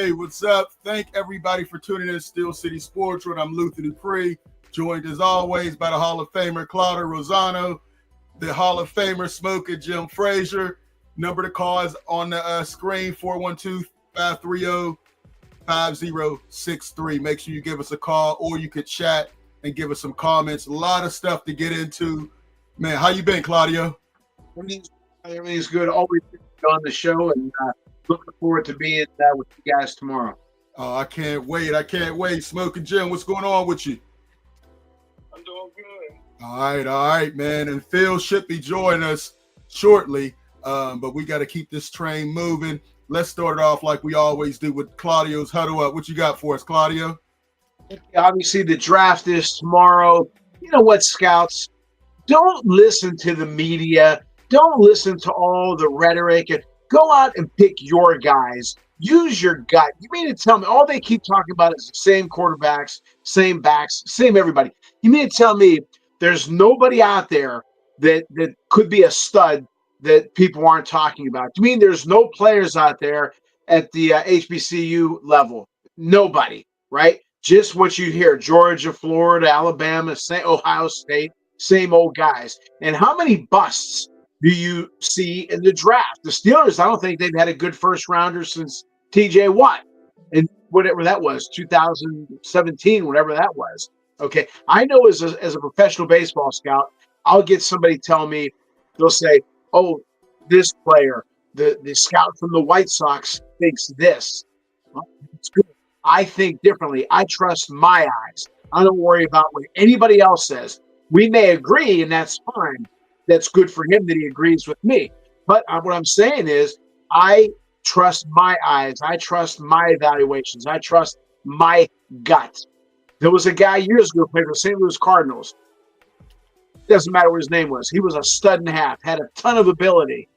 Hey, what's up? Thank everybody for tuning in to Steel City Sports. I'm Luther Dupree, joined as always by the Hall of Famer Claudio Rosano, the Hall of Famer Smoker Jim Frazier. Number to call is on the screen, 412-530-5063. Make sure you give us a call, or you could chat and give us some comments. A lot of stuff to get into. Man, how you been, Claudio? Everything's good. Always on the show, and looking forward to being with you guys tomorrow. Oh, I can't wait. Smoking Jim, what's going on with you? I'm doing good. All right, man. And Phil should be joining us shortly, but we got to keep this train moving. Let's start it off like we always do with Claudio's Huddle Up. What you got for us, Claudio? Obviously, the draft is tomorrow. You know what, scouts? Don't listen to the media. Don't listen to all the rhetoric, and go out and pick your guys. Use your gut. You mean to tell me all they keep talking about is the same quarterbacks, same backs, same everybody? You mean to tell me there's nobody out there that could be a stud that people aren't talking about? You mean there's no players out there at the HBCU level? Nobody, right? Just what you hear: Georgia, Florida, Alabama, Ohio State, same old guys. And how many busts do you see in the draft? The Steelers, I don't think they've had a good first rounder since TJ Watt, and whatever that was, 2017, whatever that was. Okay, I know as a professional baseball scout, I'll get somebody tell me, they'll say, "Oh, this player, the scout from the White Sox thinks this." Well, it's good. I think differently. I trust my eyes. I don't worry about what anybody else says. We may agree, and that's fine. That's good for him that he agrees with me. But what I'm saying is, I trust my eyes. I trust my evaluations. I trust my gut. There was a guy years ago who played for the St. Louis Cardinals. Doesn't matter what his name was. He was a stud and a half, had a ton of ability.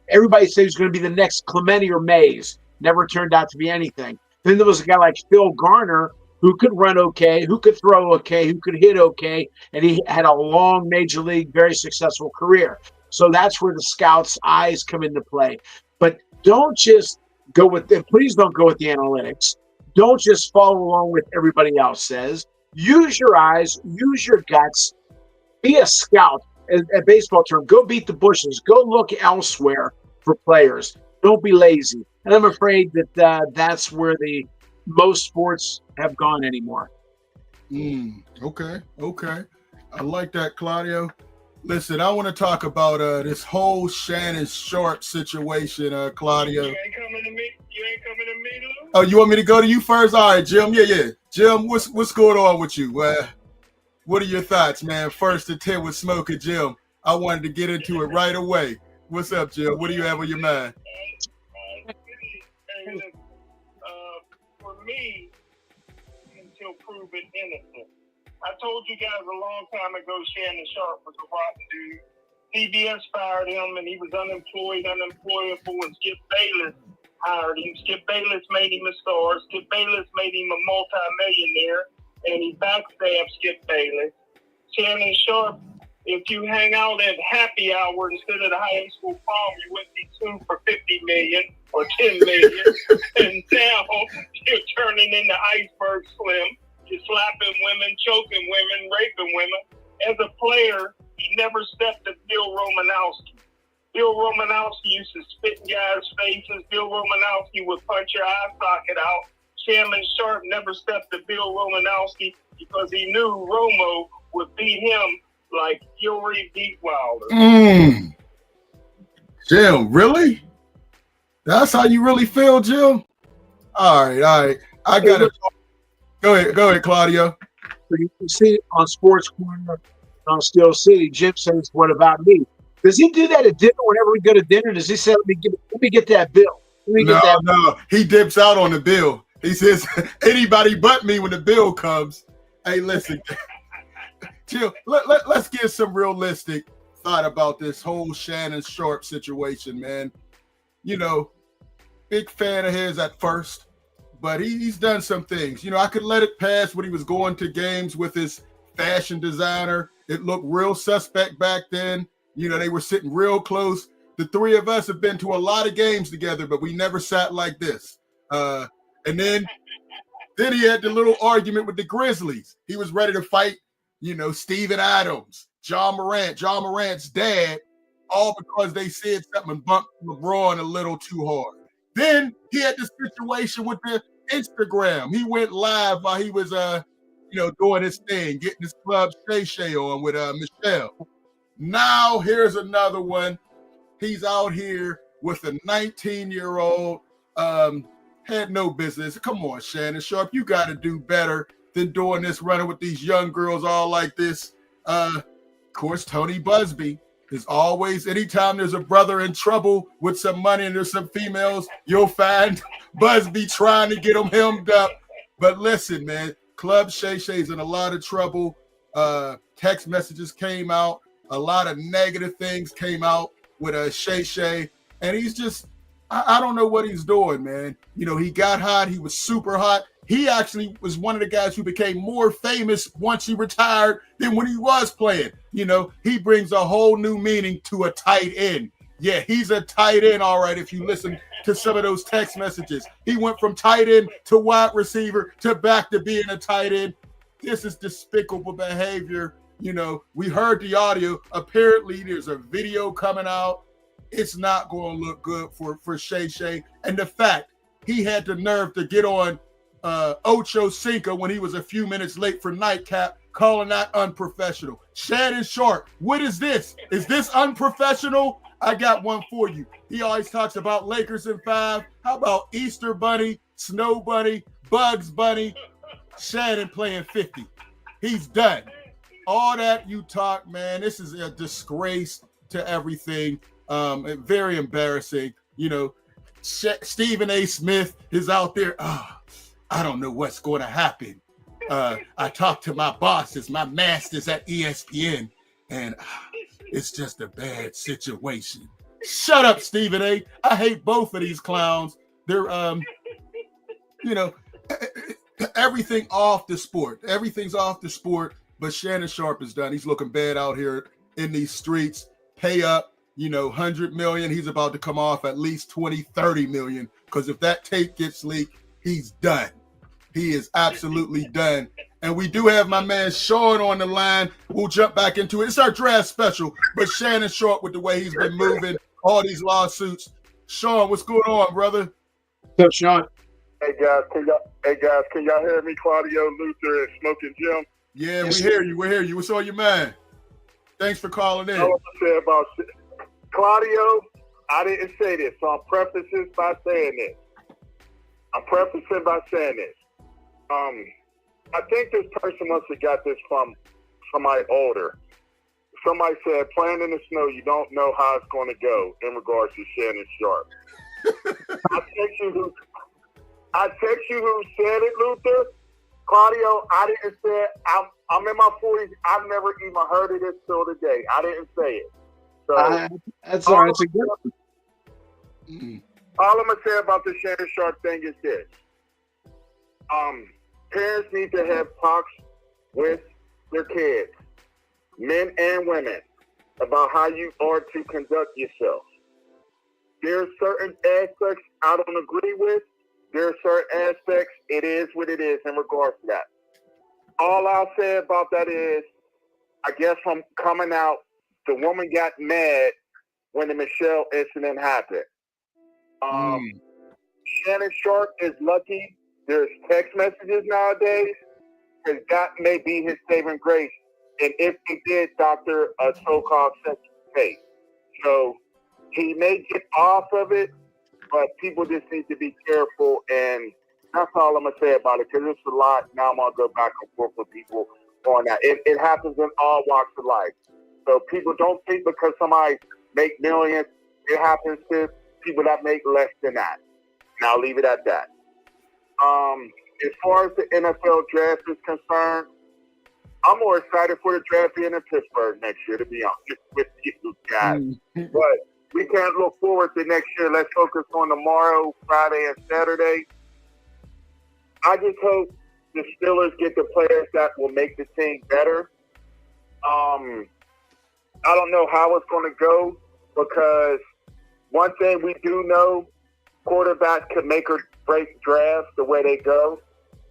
Everybody said he was going to be the next Clemente or Mays. Never turned out to be anything. Then there was a guy like Phil Garner, who could run okay, who could throw okay, who could hit okay, and he had a long major league, very successful career. So that's where the scouts' eyes come into play. But don't just go with them. Please don't go with the analytics. Don't just follow along with everybody else says. Use your eyes, use your guts. Be a scout. A baseball term, go beat the bushes. Go look elsewhere for players. Don't be lazy. And I'm afraid that that's where the most sports have gone anymore. Okay. I like that, Claudio. Listen, I want to talk about this whole Shannon Sharp situation, Claudio. You ain't coming to me, Lou? Oh, you want me to go to you first? All right, Jim. Yeah. Jim, what's going on with you? What are your thoughts, man? First to 10 with Smoker Jim. I wanted to get into it right away. What's up, Jim? What do you have on your mind? For me, until proven innocent. I told you guys a long time ago Shannon Sharp was a rotten dude. CBS fired him and he was unemployable, and Skip Bayless hired him. Skip Bayless made him a star. Skip Bayless made him a multi-millionaire, and he backstabbed Skip Bayless. Shannon Sharp, if you hang out at happy hour instead of the high school prom, you wouldn't be sued for $50 million or $10 million. And now you're turning into Iceberg Slim. You're slapping women, choking women, raping women. As a player, he never stepped to Bill Romanowski. Bill Romanowski used to spit in guys' faces. Bill Romanowski would punch your eye socket out. Shannon Sharp never stepped to Bill Romanowski because he knew Romo would beat him like Fury beat Wilder. Jim, really? That's how you really feel, Jim? All right. I got to go ahead, Claudio. You can see it on Sports Corner on Steel City. Jim says, "What about me?" Does he do that at dinner? Whenever we go to dinner, does he say, "Let me get that bill"? No. He dips out on the bill. He says, "Anybody but me when the bill comes." Hey, listen, Jim. Let's get some realistic thought about this whole Shannon Sharp situation, man. You know, big fan of his at first, but he's done some things. You know, I could let it pass when he was going to games with his fashion designer. It looked real suspect back then. You know, they were sitting real close. The three of us have been to a lot of games together, but we never sat like this. And then he had the little argument with the Grizzlies. He was ready to fight, Steven Adams, John Morant's dad, all because they said something and bumped LeBron a little too hard. Then he had the situation with the Instagram. He went live while he was, doing his thing, getting his club Shay on with Michelle. Now here's another one. He's out here with a 19-year-old, had no business. Come on, Shannon Sharp, you got to do better than doing this, running with these young girls all like this. Of course, Tony Busby is always, anytime there's a brother in trouble with some money and there's some females, you'll find Busby trying to get them hemmed up. But listen, man, Club Shay's in a lot of trouble. Text messages came out. A lot of negative things came out with Shay. And he's just, I don't know what he's doing, man. He got hot. He was super hot. He actually was one of the guys who became more famous once he retired than when he was playing. He brings a whole new meaning to a tight end. Yeah, he's a tight end, all right, if you listen to some of those text messages. He went from tight end to wide receiver to back to being a tight end. This is despicable behavior. We heard the audio. Apparently, there's a video coming out. It's not going to look good for Shay. And the fact he had the nerve to get on Ocho Cinco when he was a few minutes late for nightcap, calling that unprofessional. Shannon Sharp, what is this? Is this unprofessional? I got one for you. He always talks about Lakers in 5. How about Easter Bunny, Snow Bunny, Bugs Bunny? Shannon playing 50. He's done. All that you talk, man, this is a disgrace to everything. Very embarrassing. Stephen A. Smith is out there. I don't know what's going to happen. I talked to my bosses, my masters at ESPN, and it's just a bad situation. Shut up, Stephen A. I hate both of these clowns. They're, everything off the sport. Everything's off the sport, but Shannon Sharp is done. He's looking bad out here in these streets. Pay up, $100 million. He's about to come off at least 20, 30 million, because if that tape gets leaked, he's done. He is absolutely done. And we do have my man Sean on the line. We'll jump back into it. It's our draft special, but Shannon Sharp, with the way he's been moving, all these lawsuits. Sean, what's going on, brother? What's up, Sean? Hey guys, can y'all hear me? Claudio, Luther, and Smoking Jim. Yeah, we hear you. We hear you. What's on your mind? Thanks for calling in. I want to say about Claudio. I didn't say this, so I'm prefacing by saying this. I think this person must have got this from somebody older. Somebody said, playing in the snow, you don't know how it's going to go in regards to Shannon Sharp. I text you who said it, Luther. Claudio, I didn't say it. I'm in my 40s. I've never even heard of this till today. I didn't say it. So that's all right. It's a good all I'm going to say about the Shannon Sharp thing is this. Parents need to have talks with their kids, men and women, about how you are to conduct yourself. There are certain aspects I don't agree with. There are certain aspects, it is what it is in regards to that. All I'll say about that is, I guess from coming out, the woman got mad when the Michelle incident happened. Shannon Sharp is lucky. There's text messages nowadays, because that may be his saving grace. And if he did, doctor a so-called sex tape. So he may get off of it, but people just need to be careful. And that's all I'm going to say about it, because it's a lot. Now I'm going to go back and forth with people on that. It happens in all walks of life. So people don't think because somebody make millions, it happens to people that make less than that. And I'll leave it at that. As far as the NFL draft is concerned, I'm more excited for the draft being in Pittsburgh next year, to be honest with you guys. But we can't look forward to next year. Let's focus on tomorrow, Friday, and Saturday. I just hope the Steelers get the players that will make the team better. I don't know how it's going to go, because one thing we do know, quarterbacks can make or break drafts the way they go.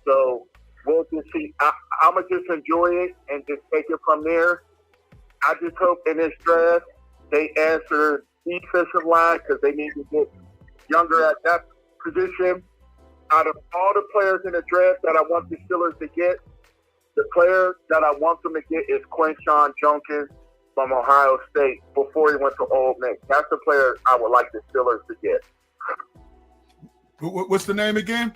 So we'll just see. I'm going to just enjoy it and just take it from there. I just hope in this draft they answer defensive line because they need to get younger at that position. Out of all the players in the draft that I want the Steelers to get, the player that I want them to get is Quinshon Judkins from Ohio State before he went to Ole Miss. That's the player I would like the Steelers to get. What's the name again?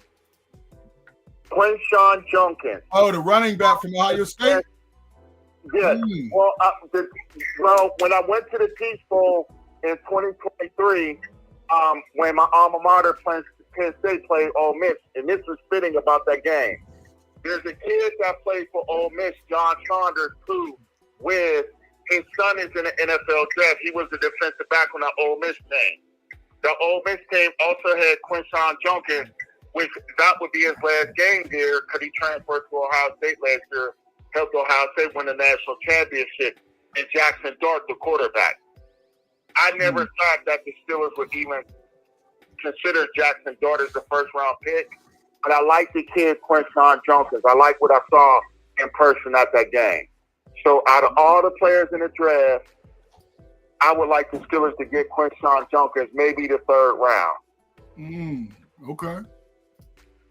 Quinshon Judkins. Oh, the running back from Ohio State? Yes. Well, when I went to the Peach Bowl in 2023, when my alma mater, Penn State, played Ole Miss, and this was fitting about that game. There's a kid that played for Ole Miss, John Saunders, who, with his son is in the NFL draft. He was the defensive back on the Ole Miss team. The Ole Miss team also had Quinshon Judkins, which that would be his last game there because he transferred to Ohio State last year, helped Ohio State win the national championship, and Jackson Dart, the quarterback. I never thought that the Steelers would even consider Jackson Dart as the first-round pick, but I like the kid Quinshon Judkins. I like what I saw in person at that game. So out of all the players in the draft, I would like the Steelers to get Quinshon Judkins, maybe the third round. Okay.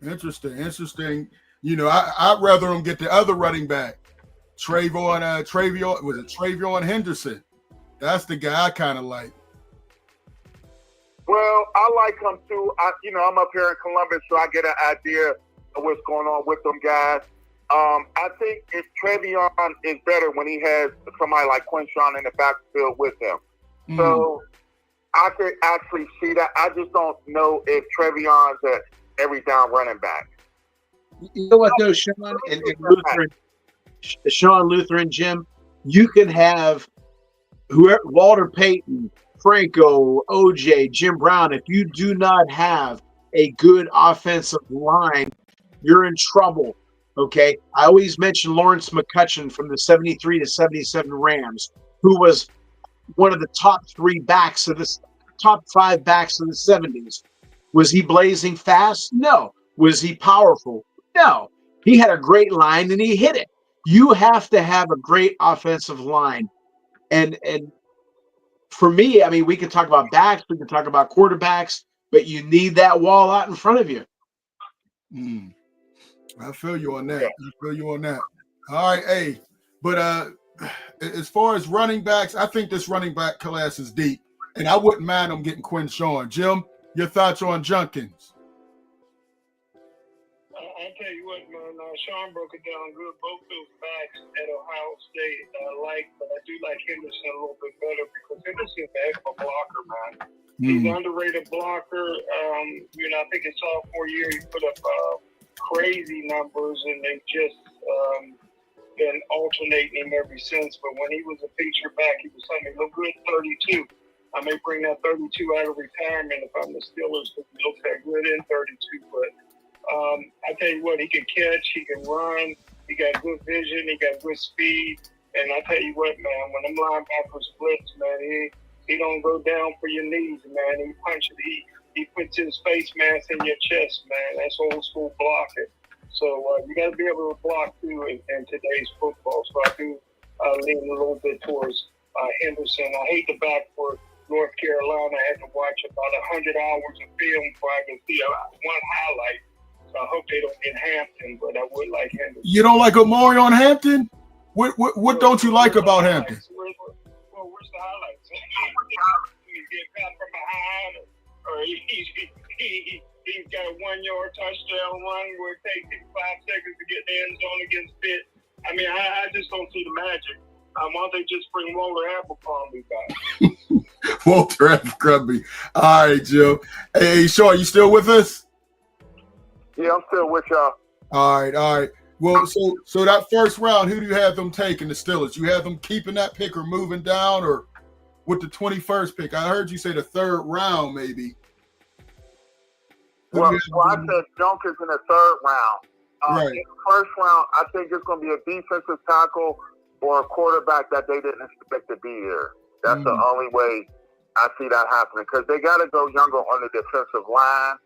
Interesting. You know, I'd rather them get the other running back, Travion Henderson. That's the guy I kind of like. Well, I like him too. I'm up here in Columbus, so I get an idea of what's going on with them guys. I think if Travion is better when he has somebody like Quinshon in the backfield with him. So I could actually see that. I just don't know if Trevion's an every down running back. You know what, though, Sean and Lutheran, Sean, Luther, and Jim, you can have whoever, Walter Payton, Franco, OJ, Jim Brown. If you do not have a good offensive line, you're in trouble. Okay, I always mention Lawrence McCutcheon from the 73 to 77 Rams, who was one of the top 5 backs of the 70s. Was he blazing fast? No. Was he powerful? No. He had a great line and he hit it. You have to have a great offensive line. And for me, I mean, we can talk about backs, we can talk about quarterbacks, but you need that wall out in front of you. I feel you on that. All right, hey, but as far as running backs, I think this running back class is deep, and I wouldn't mind them getting Quinshon. Jim, your thoughts on Judkins? I'll tell you what, man. Sean broke it down good. Both those backs at Ohio State but I do like Henderson a little bit better because Henderson's a heck of a blocker, man. He's an underrated blocker. I think his sophomore year he put up crazy numbers, and they've just been alternating him ever since. But when he was a feature back, he was something look good 32. I may bring that 32 out of retirement if I'm the Steelers because he looks that good in 32. But I tell you what, he can catch, he can run, he got good vision, he got good speed. And I tell you what, man, when them linebackers blitz, man, he don't go down for your knees, man. He punches, he puts his face mask in your chest, man. That's old school blocking. So you got to be able to block too in today's football. So I do lean a little bit towards Henderson. I hate the back for North Carolina. I had to watch about 100 hours of film before I can see one highlight. So I hope they don't get Hampton, but I would like Henderson. You don't like Omari on Hampton? What don't you like about Hampton? Where's the highlights? He's getting caught from behind, or he's got a 1-yard touchdown run where it takes him 5 seconds to get in the end zone against Pitt. I mean, I just don't see the magic. Why don't they just bring Walter Abercrombie back? Walter Abercrombie. All right, Joe. Hey, Sean, you still with us? Yeah, I'm still with y'all. All right. Well, so that first round, who do you have them taking, the Steelers? You have them keeping that pick or moving down, or with the 21st pick? I heard you say the third round, maybe. Well, I said Judkins in the third round. Right. In the first round, I think it's going to be a defensive tackle or a quarterback that they didn't expect to be there. That's the only way I see that happening because they got to go younger on the defensive line.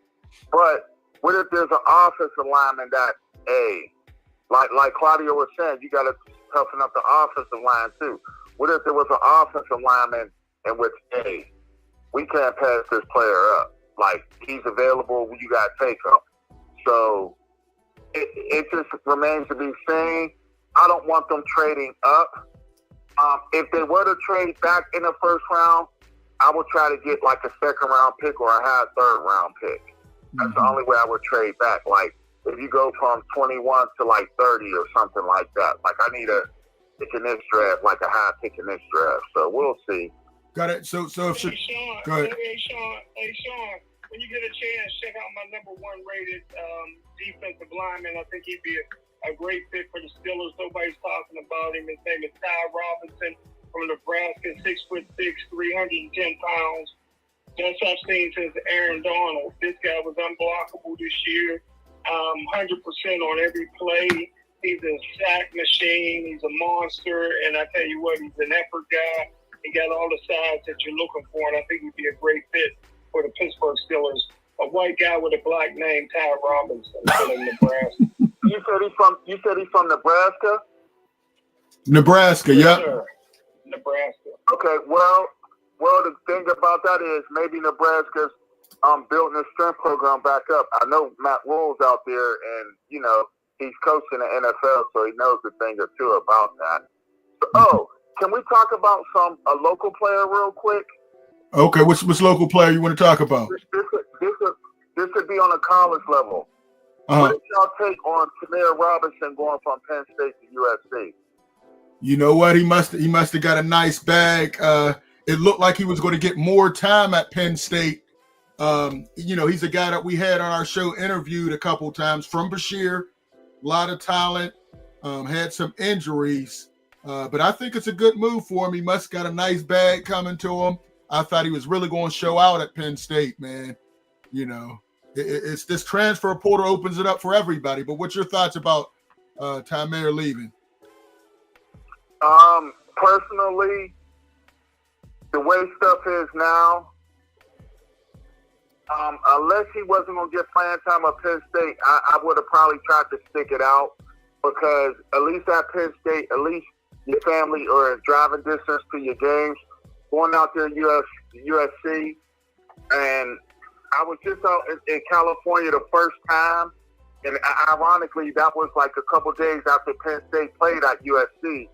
But what if there's an offensive lineman that, like Claudio was saying, you got to toughen up the offensive line too. What if there was an offensive lineman in which, we can't pass this player up. Like, he's available, you got to take him. So it just remains to be seen. I don't want them trading up. If they were to trade back in the first round, I would try to get like a second round pick or a high third round pick. That's the only way I would trade back. Like, if you go from 21 to like 30 or something like that, like I need a pick in this draft, like a high pick in this draft. So we'll see. Got it. So if Sean, go ahead. Hey, Sean, when you get a chance, check out my number 1 rated defensive lineman. I think he'd be a great fit for the Steelers. Nobody's talking about him. His name is Ty Robinson from Nebraska, 6'6", 310 pounds. Best I've seen since Aaron Donald. This guy was unblockable this year. 100% on every play. He's a sack machine. He's a monster. And I tell you what, he's an effort guy. He got all the sides that you're looking for, and I think he'd be a great fit for the Pittsburgh Steelers. A white guy with a black name, Ty Robinson, from Nebraska. You said he's from Nebraska? Nebraska, Yes, yep. sir. Nebraska. Okay, well, the thing about that is maybe Nebraska's building a strength program back up. I know Matt Rule's out there, and he's coaching the NFL, so he knows a thing or two about that. So, can we talk about a local player real quick? Okay, which local player you want to talk about? This would be on a college level. What did y'all take on Tamir Robinson going from Penn State to USC? You know what? He must have got a nice bag. It looked like he was going to get more time at Penn State. He's a guy that we had on our show interviewed a couple times from Bashir. A lot of talent. Had some injuries. But I think it's a good move for him. He must have got a nice bag coming to him. I thought he was really going to show out at Penn State, man. It's this transfer portal opens it up for everybody. But what's your thoughts about Tamir leaving? Personally, the way stuff is now, unless he wasn't going to get playing time at Penn State, I would have probably tried to stick it out because at least at Penn State, at least your family or driving distance to your games, going out there in USC. And I was just out in California the first time. And ironically, that was like a couple days after Penn State played at USC.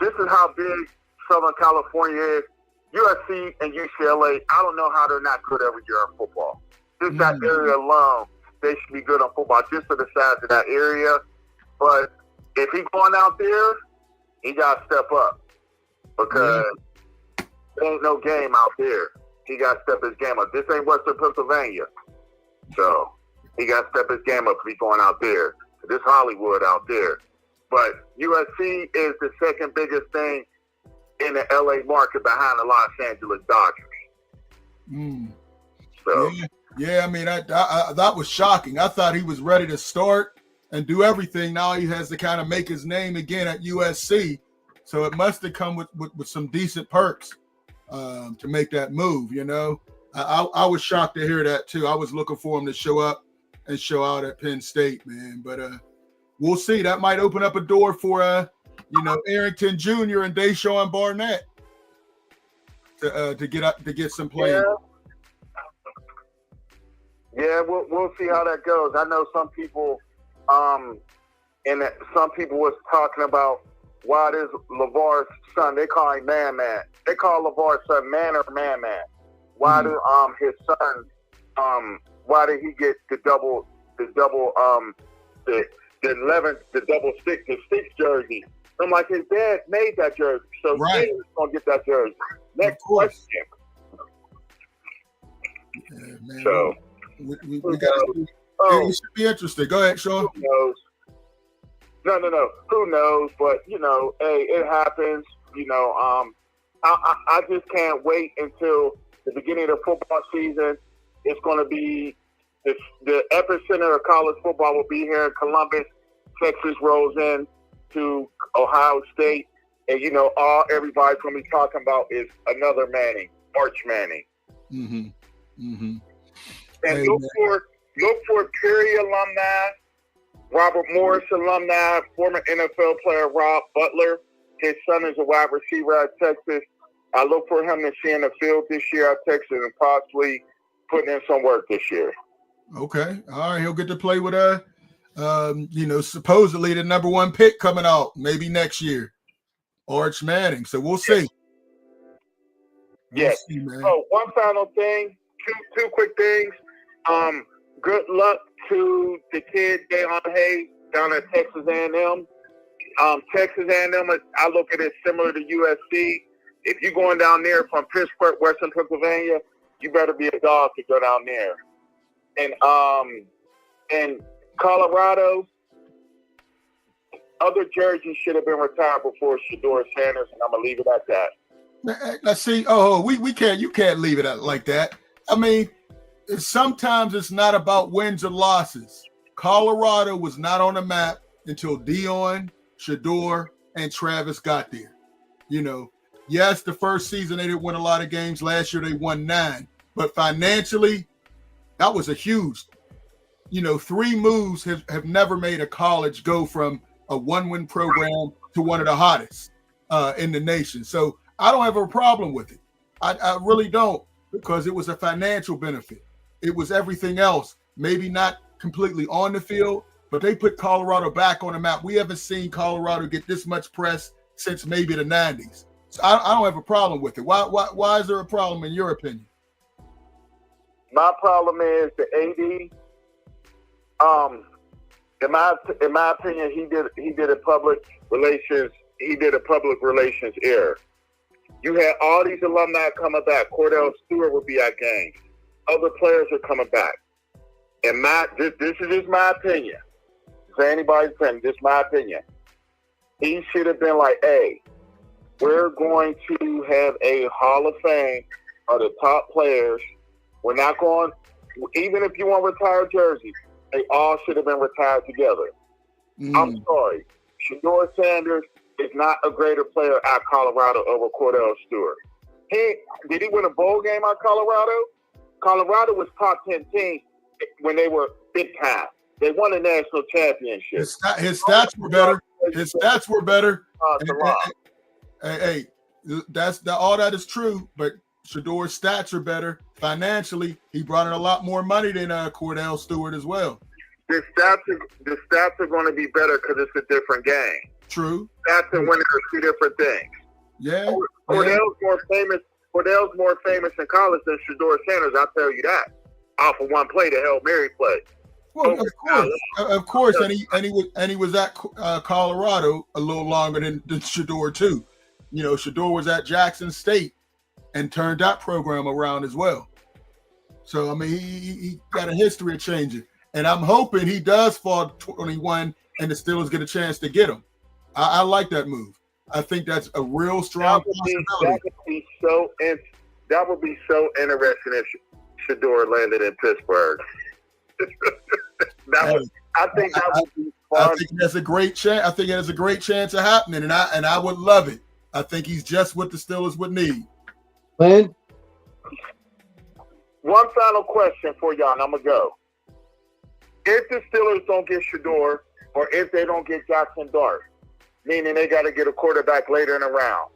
This is how big Southern California is. USC and UCLA, I don't know how they're not good every year in football. Just that area alone, they should be good on football just for the size of that area. But if he's going out there, he got to step up because there ain't no game out there. He got to step his game up. This ain't Western Pennsylvania. So he got to step his game up if he's going out there. This Hollywood out there. But USC is the second biggest thing in the LA market behind the Los Angeles Dodgers. So yeah. I mean, that was shocking. I thought he was ready to start and do everything. Now he has to kind of make his name again at USC. So it must have come with some decent perks to make that move. I was shocked to hear that too. I was looking for him to show up and show out at Penn State, man. But we'll see. That might open up a door for Arrington Jr. and Deshaun Barnett to get some play. Yeah, we'll see how that goes. I know some people, some people was talking about why this LeVar's son, they call him Man. They call LeVar's son Man or Man. Why do his son why did he get the double the double six jersey? I'm like, his dad made that jersey, so right. He's gonna get that jersey. Next question. Yeah, man. So we got it should be interesting. Go ahead, Sean. Who knows? No. Who knows? But hey, it happens. I just can't wait until the beginning of the football season. It's going to be the epicenter of college football will be here in Columbus. Texas rolls in to Ohio State, and all everybody's going to be talking about is another Manning. Arch Manning. Mm-hmm. Mm-hmm. And Hey, look for Perry alumni, Robert Morris alumni, former NFL player Rob Butler. His son is a wide receiver at Texas. I look for him to see in the field this year at Texas and possibly putting in some work this year. okay. All right. He'll get to play with supposedly the number 1 pick coming out maybe next year, Arch Manning. So we'll see. Yes. See, man. Oh, one final thing. Two quick things. Good luck to the kid Deion Hayes down at Texas A&M. Texas A&M, I look at it similar to USC. If you're going down there from Pittsburgh, Western Pennsylvania, you better be a dog to go down there. And Colorado, other jerseys should have been retired before Shedeur Sanders, and I'm gonna leave it at that. Let's see. We can't. You can't leave it like that. I mean, sometimes it's not about wins or losses. Colorado was not on the map until Deion, Shedeur, and Travis got there. Yes, the first season they didn't win a lot of games. Last year they won 9, but financially, that was a huge. 3 moves have never made a college go from a 1-win program to one of the hottest in the nation. So I don't have a problem with it. I really don't, because it was a financial benefit. It was everything else, maybe not completely on the field, but they put Colorado back on the map. We haven't seen Colorado get this much press since maybe the 90s. So I don't have a problem with it. Why is there a problem in your opinion? My problem is the AD. In my opinion, he did a public relations error. You had all these alumni coming back. Cordell Stewart would be at games. Other players are coming back. And this is just my opinion. Say anybody's opinion, this is my opinion. He should have been like, hey, we're going to have a Hall of Fame of the top players. We're not going, even if you want retired jerseys, they all should have been retired together. I'm sorry. Shedeur Sanders is not a greater player at Colorado over Cordell Stewart. Did he win a bowl game at Colorado? Colorado was top 10 team when they were big time. They won a national championship. His stats were better. His stats were better. Hey, all that is true, but Shedeur's stats are better financially. He brought in a lot more money than Cordell Stewart as well. The stats are going to be better because it's a different game. True. Stats and winning are 2 different things. Yeah. Cordell's more famous. Cordell's more famous in college than Shedeur Sanders. I'll tell you that. Off of one play, the Hail Mary play. Well, of course, and he was at Colorado a little longer than Shedeur too. Shedeur was at Jackson State and turned that program around as well. So I mean, he got a history of changing, and I'm hoping he does fall 21 and the Steelers get a chance to get him. I like that move. I think that's a real strong possibility. That would be so interesting if Shedeur landed in Pittsburgh. I think that would be fun. I think that's a great chance. I think it has a great chance of happening, and I would love it. I think he's just what the Steelers would need. Lynn? One final question for y'all, and I'm gonna go. If the Steelers don't get Shedeur, or if they don't get Jackson Dart, meaning they got to get a quarterback later in the round,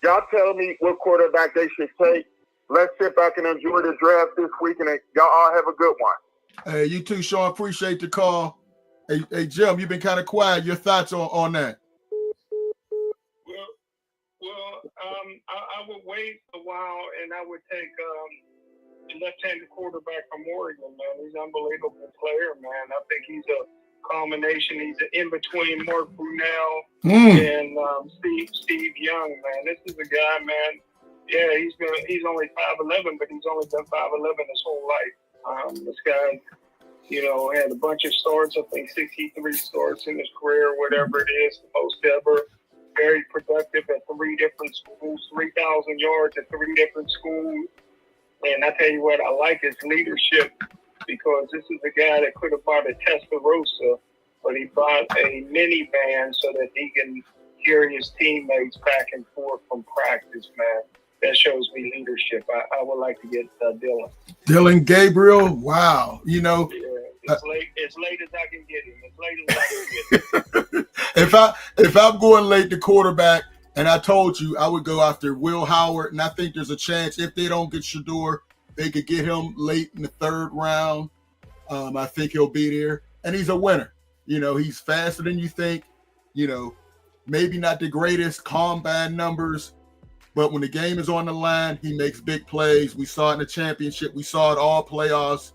y'all tell me what quarterback they should take. Let's sit back and enjoy the draft this week, and y'all all have a good one. Hey, you too, Sean. Appreciate the call. Hey, Jim, you've been kind of quiet. Your thoughts on that? I would wait a while, and I would take the left-handed quarterback from Oregon, man. He's an unbelievable player, man. I think he's a combination. He's an in-between Mark Brunell and Steve Young, man. This is a guy, man. Yeah, he's only 5'11", but he's only been 5'11" his whole life. This guy, had a bunch of starts. I think 63 starts in his career, whatever it is, the most ever. Very productive at 3 different schools, 3,000 yards at 3 different schools. And I tell you what, I like his leadership, because this is a guy that could have bought a Testarossa, but he bought a minivan so that he can carry his teammates back and forth from practice, man. that shows me leadership. I would like to get Dylan. Dylan Gabriel. Wow. You know, As late as I can get him. As late as I can get him. if I'm going late to quarterback, and I told you I would go after Will Howard, and I think there's a chance if they don't get Shador, they could get him late in the 3rd round. I think he'll be there, and he's a winner. You know, he's faster than you think. You know, maybe not the greatest combine numbers, but when the game is on the line, he makes big plays. We saw it in the championship. We saw it all playoffs.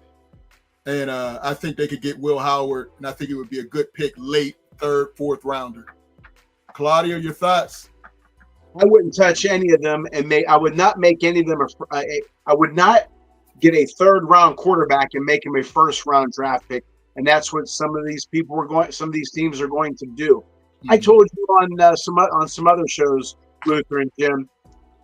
And I think they could get Will Howard, and I think it would be a good pick late 3rd, 4th rounder. Claudia, your thoughts? I wouldn't touch any of them, and I would not make any of them. I would not get a 3rd round quarterback and make him a 1st round draft pick, and that's what some of these teams are going to do. I told you on some other shows, Luther and Jim.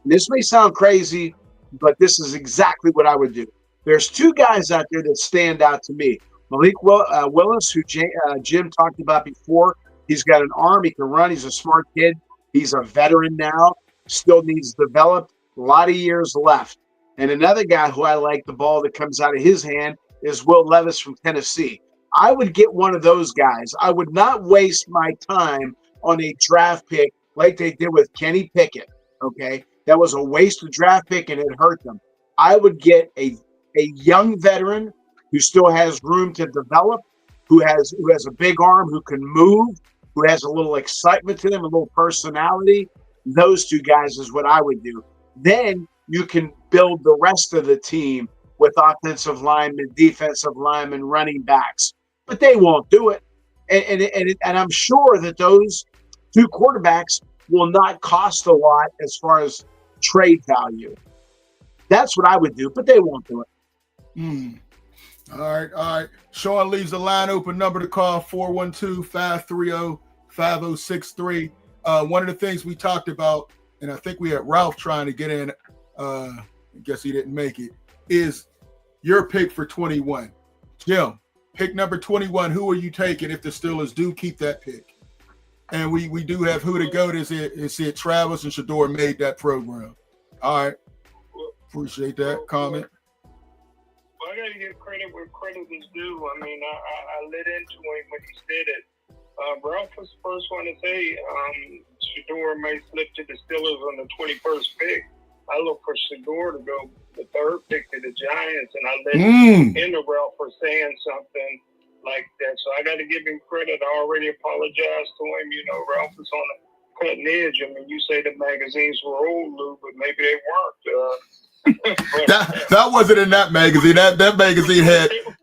This may sound crazy, but this is exactly what I would do. There's 2 guys out there that stand out to me. Malik Willis, who Jim talked about before. He's got an arm. He can run. He's a smart kid. He's a veteran now. Still needs developed. A lot of years left. And another guy who I like the ball that comes out of his hand is Will Levis from Tennessee. I would get one of those guys. I would not waste my time on a draft pick like they did with Kenny Pickett. Okay, that was a waste of draft pick and it hurt them. I would get a young veteran who still has room to develop, who has a big arm, who can move, who has a little excitement to them, a little personality. Those 2 guys is what I would do. Then you can build the rest of the team with offensive linemen, defensive linemen, running backs. But they won't do it. And I'm sure that those 2 quarterbacks will not cost a lot as far as trade value. That's what I would do, but they won't do it. All right. Sean leaves the line open. Number to call, 412-530-5063. One of the things we talked about, and I think we had Ralph trying to get in, I guess he didn't make it, is your pick for 21. Jim, pick number 21. Who are you taking if the Steelers do keep that pick? And we do have who to go. Is it Travis and Shador made that program? All right. Appreciate that comment. Well, I got to give credit where credit is due. I mean, I lit into him when he said it. Ralph was the first one to say Shador may slip to the Steelers on the 21st pick. I look for Shador to go the 3rd pick to the Giants, and I let into Ralph for saying something like that. So I got to give him credit. I already apologized to him. You know, Ralph was on the cutting edge. I mean, you say the magazines were old, Lou, but maybe they weren't. That wasn't in that magazine. That magazine had with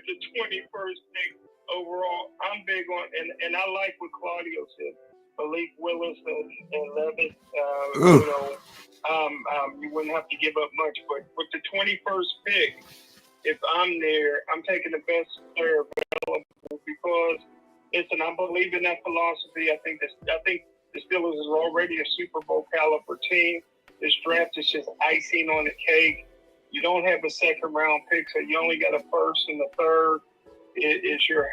the 21st pick overall. I'm big on, and I like what Claudio said. Malik Willis and Levis. You wouldn't have to give up much, but with the 21st pick, if I'm there, I'm taking the best player available because, listen, I believe in that philosophy. I think the Steelers is already a Super Bowl caliber team. This draft is just icing on the cake. You don't have a 2nd round pick, so you only got a 1st and a 3rd. It's your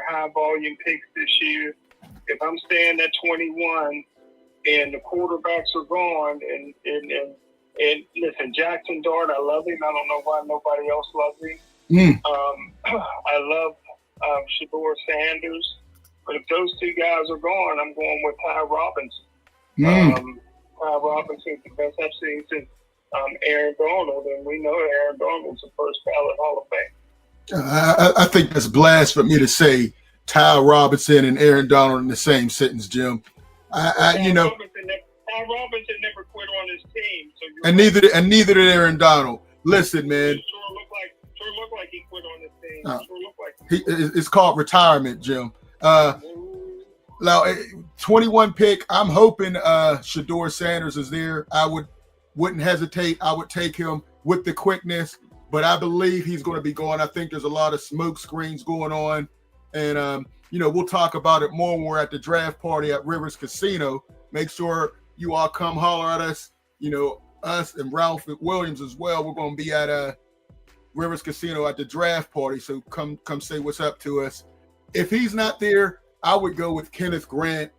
high volume picks this year. If I'm staying at 21 and the quarterbacks are gone, and listen, Jackson Dart, I love him. I don't know why nobody else loves him. I love Shador Sanders. But if those 2 guys are gone, I'm going with Ty Robinson. Ty Robinson is the best I've seen since Aaron Donald, and we know Aaron Donald's the first ballot Hall of Fame. I think that's blasphemy to say Ty Robinson and Aaron Donald in the same sentence, Jim. Ty Robinson never quit on his team, so and neither did Aaron Donald. Listen, man. Sure looked like he quit on his team. It's called retirement, Jim. Now, 21 pick. I'm hoping Shador Sanders is there. I wouldn't hesitate. I would take him with the quickness, but I believe he's going to be going. I think there's a lot of smoke screens going on, and we'll talk about it more when we're at the draft party at Rivers Casino. Make sure you all come holler at us. Us and Ralph Williams as well. We're going to be at Rivers Casino at the draft party, so come say what's up to us. If he's not there, I would go with Kenneth Grant,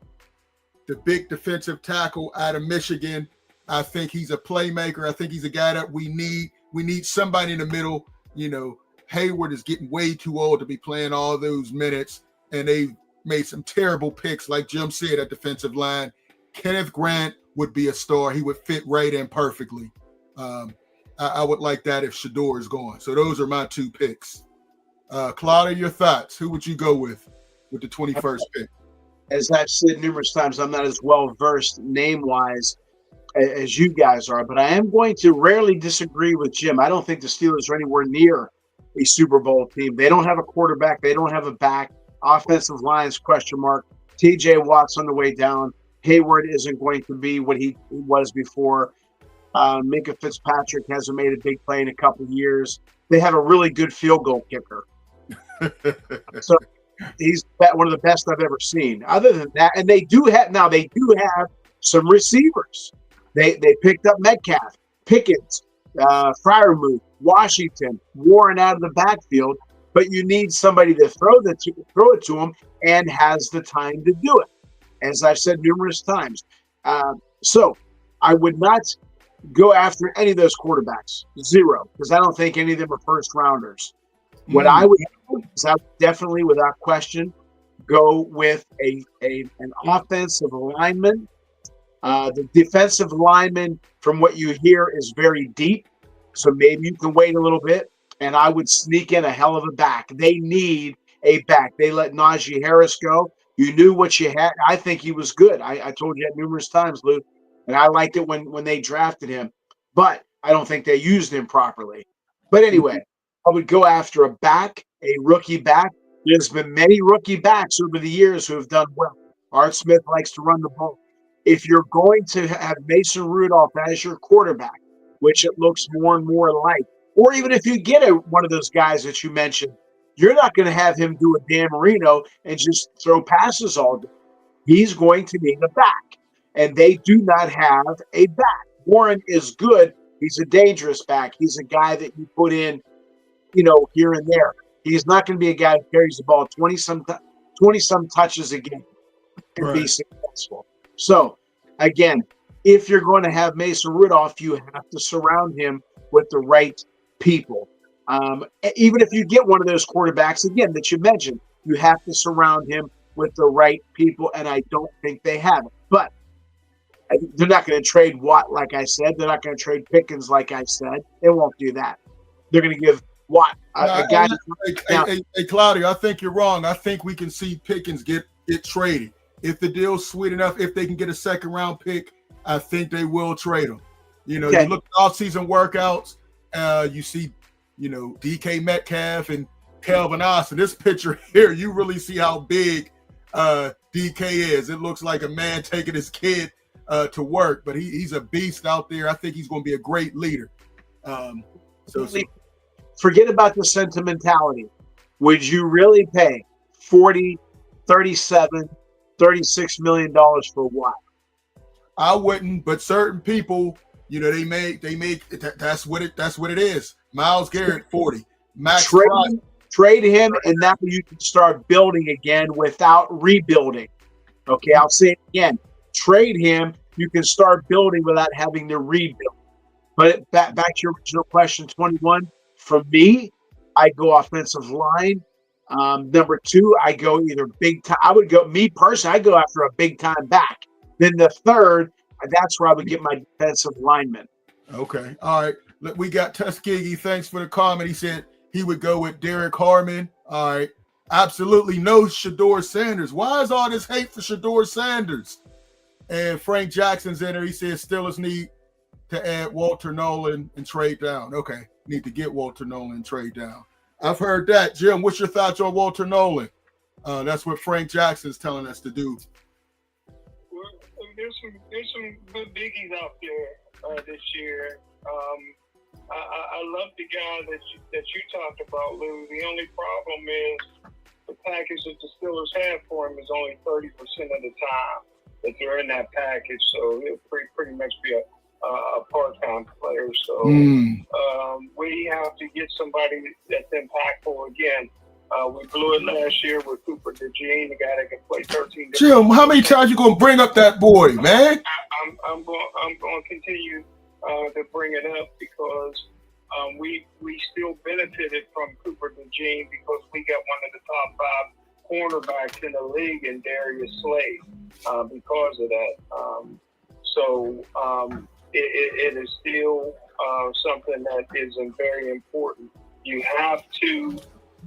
the big defensive tackle out of Michigan. I think he's a playmaker. I think he's a guy that we need. We need somebody in the middle. You know, Hayward is getting way too old to be playing all those minutes, and they made some terrible picks, like Jim said, at defensive line. Kenneth Grant would be a star. He would fit right in perfectly. I would like that if Shador is gone. So those are my 2 picks. Claudia, your thoughts? Who would you go with the 21st pick? As I've said numerous times, I'm not as well versed name-wise as you guys are, but I am going to rarely disagree with Jim. I don't think the Steelers are anywhere near a Super Bowl team. They don't have a quarterback. They don't have a back. Offensive lines, question mark. T.J. Watt's on the way down. Hayward isn't going to be what he was before. Minka Fitzpatrick hasn't made a big play in a couple of years. They have a really good field goal kicker. So he's one of the best I've ever seen. Other than that, and they do have some receivers. They picked up Metcalf, Pickens, Freiermuth, Washington, Warren out of the backfield, but you need somebody to throw it to him and has the time to do it, as I've said numerous times. So I would not go after any of those quarterbacks, 0, because I don't think any of them are first rounders. What I would do is I would definitely, without question, go with an offensive lineman. The defensive lineman, from what you hear, is very deep, so maybe you can wait a little bit, and I would sneak in a hell of a back. They need a back. They let Najee Harris go. You knew what you had. I think he was good. I told you that numerous times, Lou, and I liked it when they drafted him, but I don't think they used him properly. But anyway, I would go after a back, a rookie back. There's been many rookie backs over the years who have done well. Art Smith likes to run the ball. If you're going to have Mason Rudolph as your quarterback, which it looks more and more like, or even if you get one of those guys that you mentioned, you're not going to have him do a Dan Marino and just throw passes all day. He's going to need a back, and they do not have a back. Warren is good. He's a dangerous back. He's a guy that you put in, here and there. He's not going to be a guy who carries the ball 20-some touches a game and be successful. So, again, if you're going to have Mason Rudolph, you have to surround him with the right people. Even if you get one of those quarterbacks, again, that you mentioned, you have to surround him with the right people, and I don't think they have it. But they're not going to trade Watt, like I said. They're not going to trade Pickens, like I said. They won't do that. They're going to give Watt a guy. Hey, Claudio, I think you're wrong. I think we can see Pickens get traded. If the deal's sweet enough, if they can get a second-round pick, I think they will trade him. You look at off-season workouts, you see, DK Metcalf and Calvin Austin. This picture here, you really see how big DK is. It looks like a man taking his kid to work, but he's a beast out there. I think he's going to be a great leader. Forget about the sentimentality. Would you really pay $40, $37, $36 million for what? I wouldn't, but certain people, they make that's what it is. Myles Garrett, 40. Max Trade him, and now you can start building again without rebuilding. Okay, I'll say it again. Trade him, you can start building without having to rebuild. But back to your original question, 21. For me, I go offensive line. Number 2, I go either big time. I go after a big time back. Then the 3rd, that's where I would get my defensive lineman. Okay. All right. We got Tuskegee. Thanks for the comment. He said he would go with Derek Harmon. All right. Absolutely no Shador Sanders. Why is all this hate for Shador Sanders? And Frank Jackson's in there. He says Steelers need to add Walter Nolan and trade down. Okay. Need to get Walter Nolan and trade down. I've heard that. Jim, what's your thoughts on Walter Nolan? That's what Frank Jackson's telling us to do. Well, there's some good biggies out there this year. I love the guy that you talked about, Lou. The only problem is the package that the Steelers have for him is only 30% of the time that they're in that package. So he'll pretty much be a part-time player. So we have to get somebody that's impactful again. We blew it last year with Cooper DeJean, the guy that can play 13. Jim, how many times you gonna bring up that boy, man? I'm going to continue to bring it up because we still benefited from Cooper DeJean because we got one of the top 5 cornerbacks in the league in Darius Slade because of that. So it is still something that is very important. You have to,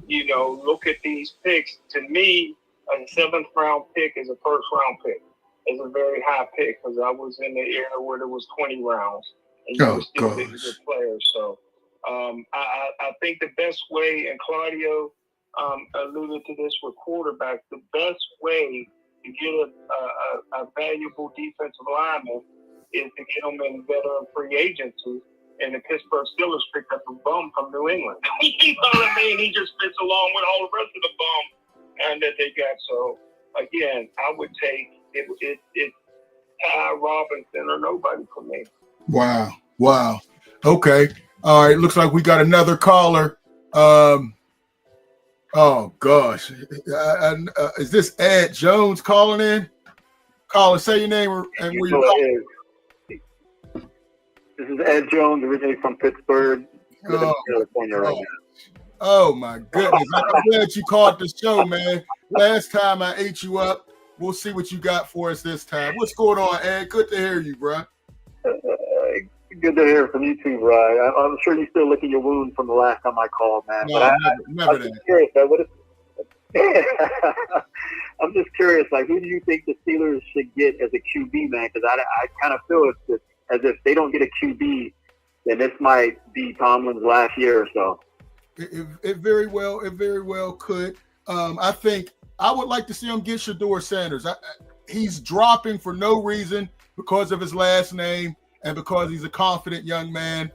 look at these picks. To me, a 7th round pick is a 1st round pick. It's a very high pick because I was in the era where there was 20 rounds and you were still getting good players. So I think the best way, and Claudio alluded to this with quarterbacks, the best way to get a valuable defensive lineman is to get them in veteran free agency. And the Pittsburgh Steelers picked up a bum from New England. You know what I mean? He just fits along with all the rest of the bum and that they got. So again, I would take it Ty Robinson or nobody for me. Wow. Okay. All right. Looks like we got another caller. Oh gosh. Is this Ed Jones calling in? Caller, say your name and where you calling. This is Ed Jones, originally from Pittsburgh, living in California right now. Oh my goodness! I'm glad you called the show, man. Last time I ate you up. We'll see what you got for us this time. What's going on, Ed? Good to hear you, bro. Good to hear from you too, bro. I'm sure you're still licking your wound from the last time I called, man. No, but never I'm just curious, man, I'm just curious, like, who do you think the Steelers should get as a QB, man? Because I kind of feel as if they don't get a QB, then this might be Tomlin's last year or so. It very well could. I think I would like to see him get Shedeur Sanders. He's dropping for no reason because of his last name and because he's a confident young man.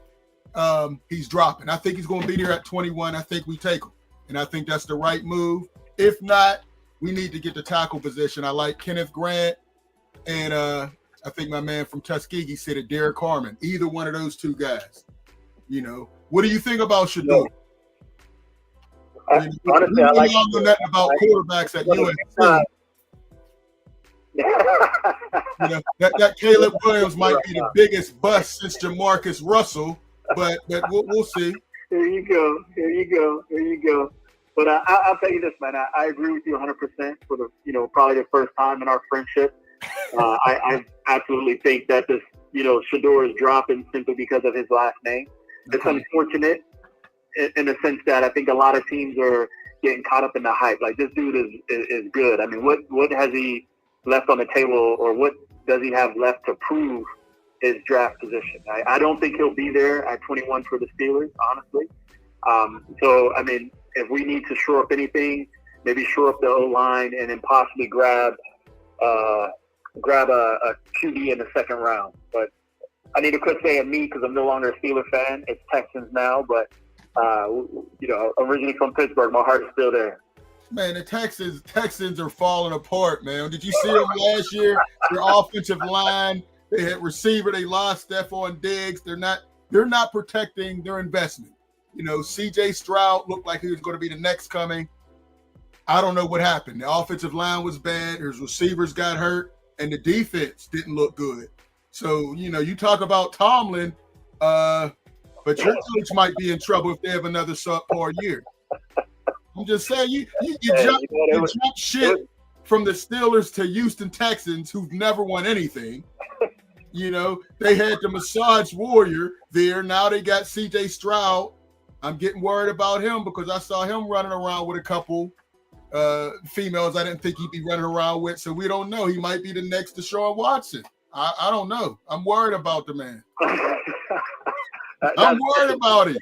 He's dropping. I think he's going to be there at 21. I think we take him, and I think that's the right move. If not, we need to get the tackle position. I like Kenneth Grant, and I think my man from Tuskegee said it, Derek Harmon. Either one of those two guys. What do you think about Shedeur? Honestly, I like nothing about quarterbacks at USC. That Caleb Williams might be the biggest bust since Jamarcus Russell, but we'll see. Here you go. But I'll tell you this, man. I agree with you 100% for the probably the first time in our friendship. I absolutely think that this Shedeur is dropping simply because of his last name. It's unfortunate in the sense that I think a lot of teams are getting caught up in the hype. Like, this dude is good. I mean, what has he left on the table, or what does he have left to prove his draft position? I don't think he'll be there at 21 for the Steelers, honestly. So, I mean, if we need to shore up anything, maybe shore up the O-line and then possibly grab a QB in the 2nd round. But I need to quit saying me because I'm no longer a Steelers fan. It's Texans now, but originally from Pittsburgh, my heart is still there. Man, the Texans are falling apart, man. Did you see them last year? Their offensive line, they had receiver, they lost Stephon Diggs. They're not protecting their investment. CJ Stroud looked like he was going to be the next coming. I don't know what happened. The offensive line was bad. His receivers got hurt, and the defense didn't look good. So, you talk about Tomlin, but your coach might be in trouble if they have another subpar year. I'm just saying, you jump shit from the Steelers to Houston Texans, who've never won anything. They had the massage warrior there. Now they got CJ Stroud. I'm getting worried about him because I saw him running around with a couple females I didn't think he'd be running around with. So we don't know. He might be the next Deshaun Watson. I don't know. I'm worried about the man. I'm worried about it.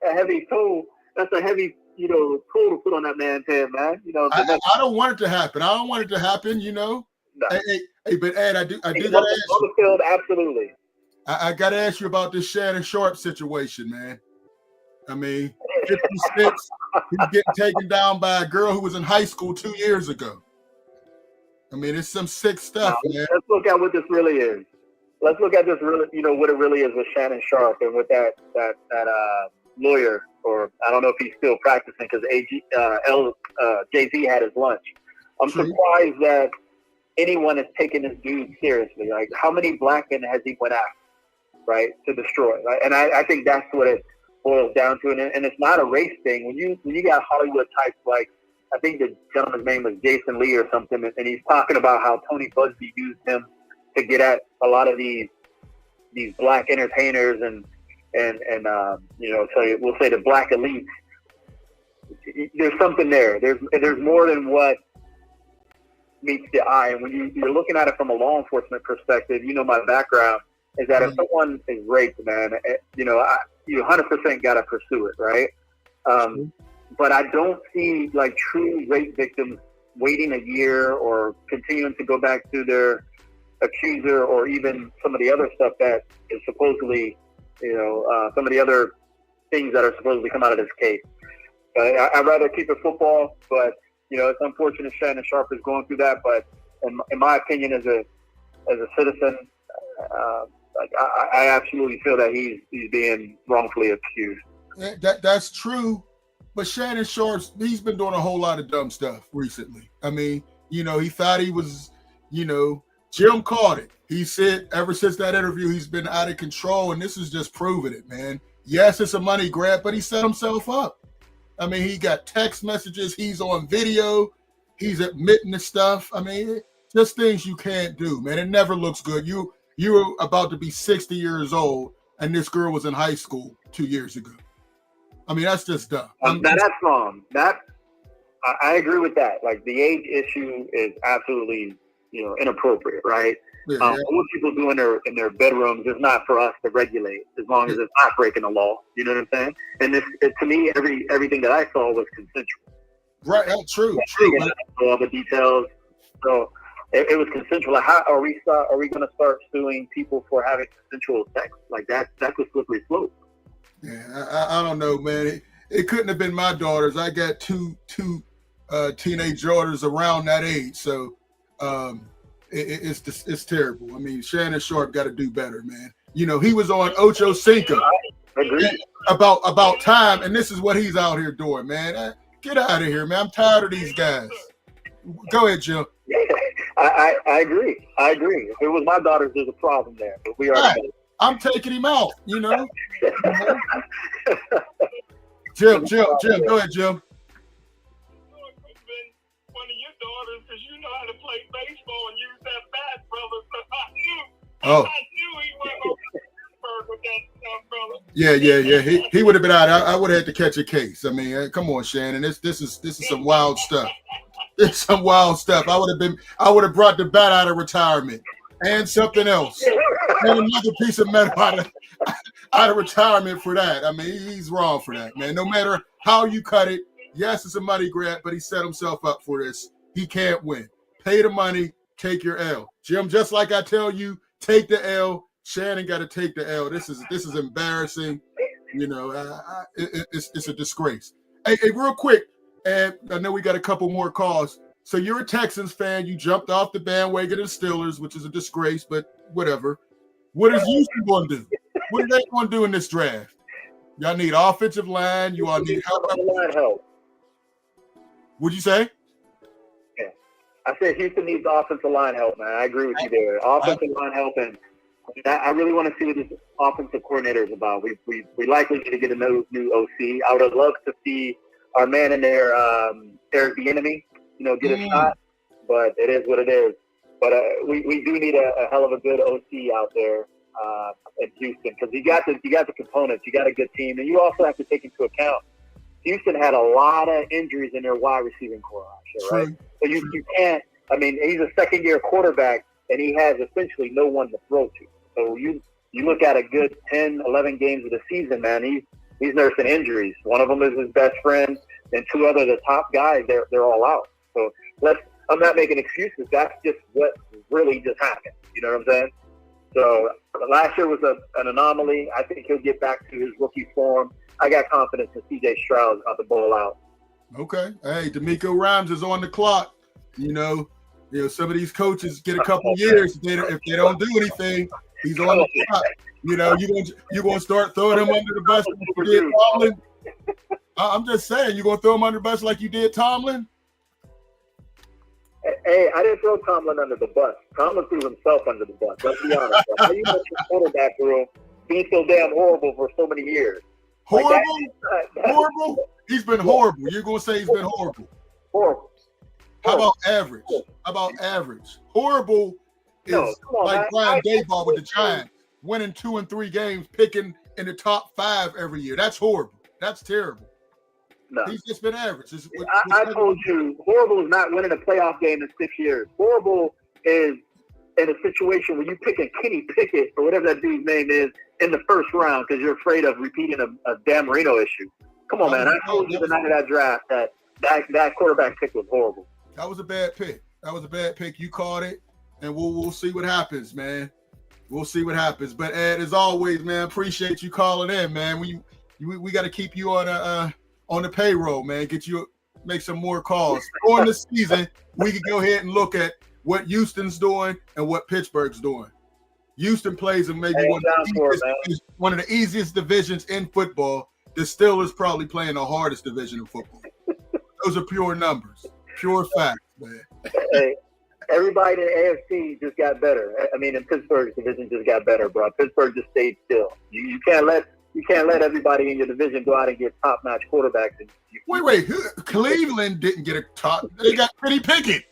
A heavy toll. That's a heavy, toll to put on that man's head, man. I don't want it to happen. I don't want it to happen. No. Hey, but Ed, I do gotta ask you. On the field, absolutely. I gotta ask you about this Shannon Sharp situation, man. I mean, 56, he's getting taken down by a girl who was in high school 2 years ago. I mean, it's some sick stuff, man. Let's look at what this really is. Let's look at this really, what it really is with Shannon Sharp and with that lawyer, or I don't know if he's still practicing because Jay-Z had his lunch. I'm surprised that anyone is taking this dude seriously. Like, how many black men has he went after, right, to destroy? Right? And I think that's what it boils down to. And it's not a race thing. When you got Hollywood types like, I think the gentleman's name was Jason Lee or something, and he's talking about how Tony Busby used him to get at a lot of these black entertainers and so we'll say the black elites. There's something there. There's more than what meets the eye. And when you're looking at it from a law enforcement perspective, my background is that if someone is raped, man, you 100% got to pursue it, right? But I don't see like true rape victims waiting a year or continuing to go back to their accuser or even some of the other stuff that is supposedly, some of the other things that are supposedly come out of this case. I'd rather keep it football, but it's unfortunate Shannon Sharpe is going through that. But in my opinion, as a citizen, I absolutely feel that he's being wrongfully accused. That's true. But Shannon Sharpe, he's been doing a whole lot of dumb stuff recently. I mean, he thought he was, Jim called it. He said ever since that interview, he's been out of control, and this is just proving it, man. Yes, it's a money grab, but he set himself up. I mean, he got text messages. He's on video. He's admitting to stuff. I mean, just things you can't do, man. It never looks good. You were about to be 60 years old, and this girl was in high school 2 years ago. I mean, that's just dumb. Now that's wrong. I agree with that. Like, the age issue is absolutely, inappropriate, right? Yeah, what people do in their bedrooms is not for us to regulate, as long as it's not breaking the law. You know what I'm saying? And to me, everything that I saw was consensual. Right. That's true. All the details. So it was consensual. Like, how are we going to start suing people for having consensual sex? Like, that's a slippery slope. Yeah, I don't know, man. It couldn't have been my daughters. I got two teenage daughters around that age, so it's terrible. I mean, Shannon Sharpe got to do better, man. He was on Ocho Cinco about time, and this is what he's out here doing, man. Get out of here, man. I'm tired of these guys. Go ahead, Jim. I agree. If it was my daughters, there's a problem there, but we are. Right. I'm taking him out, Jim, go ahead, Jim. One of your daughters, because you know how to play baseball and use that bat, brother. So I knew he went over Pittsburgh with that brother. Yeah. He would have been out. I would have had to catch a case. I mean, come on, Shannon. This is some wild stuff. It's some wild stuff. I would have brought the bat out of retirement and something else. And another piece of metal out of retirement for that. I mean, he's wrong for that, man. No matter how you cut it, yes, it's a money grab, but he set himself up for this. He can't win. Pay the money, take your L. Jim, just like I tell you, take the L. Shannon got to take the L. This is embarrassing. It's a disgrace. Hey, real quick, and I know we got a couple more calls. So you're a Texans fan. You jumped off the bandwagon of the Steelers, which is a disgrace, but whatever. What is Houston going to do? What are they going to do in this draft? Y'all need offensive line. You all need help. What'd you say? Yeah, I said Houston needs offensive line help, man. I agree with you there. Offensive line help, and I really want to see what this offensive coordinator is about. We likely need to get a new OC. I would have loved to see our man in there, Eric Bieniemy, get a shot, but it is what it is. But we do need a hell of a good OC out there in Houston, because you got the components, you got a good team, and you also have to take into account Houston had a lot of injuries in their wide receiving core last year, right? So you can't. I mean, he's a second-year quarterback, and he has essentially no one to throw to. So you look at a good 10, 11 games of the season, man. He's nursing injuries. One of them is his best friend, and two other the top guys. They're all out. So I'm not making excuses. That's just what really just happened. You know what I'm saying? So last year was an anomaly. I think he'll get back to his rookie form. I got confidence in C.J. Stroud about to ball out. Okay. Hey, D'Amico Rhymes is on the clock. Some of these coaches get a couple years if they don't do anything. He's on the clock. You know, you gonna start throwing him under the bus like you did Tomlin. I'm just saying, you gonna throw him under the bus like you did Tomlin. Hey, I didn't throw Tomlin under the bus. Tomlin threw himself under the bus. Let's be honest. How you let your quarterback room be so damn horrible for so many years? Horrible? Like Horrible? He's been horrible. You're going to say he's been horrible. Horrible. How about average? How about average? Horrible is like Brian Daboll with the Giants, winning 2 and 3 games, picking in the top 5 every year. That's horrible. That's terrible. No. He's just been average. I told you, horrible is not winning a playoff game in 6 years. Horrible is in a situation where you pick a Kenny Pickett or whatever that dude's name is in the first round because you're afraid of repeating a Dan Marino issue. Come on, man. I told you the night of that draft that quarterback pick was horrible. That was a bad pick. That was a bad pick. You caught it, and we'll see what happens, man. We'll see what happens. But Ed, as always, man, appreciate you calling in, man. We got to keep you on the payroll, man. Make some more calls. During the season, we can go ahead and look at what Houston's doing and what Pittsburgh's doing. Houston plays in maybe one of the easiest divisions in football. The Steelers probably playing the hardest division in football. Those are pure numbers, pure facts, man. Hey, everybody in the AFC just got better. I mean, in Pittsburgh's division just got better, bro. Pittsburgh just stayed still. You can't let everybody in your division go out and get top-notch quarterbacks. Wait. Cleveland didn't get a top. They got Kenny Pickett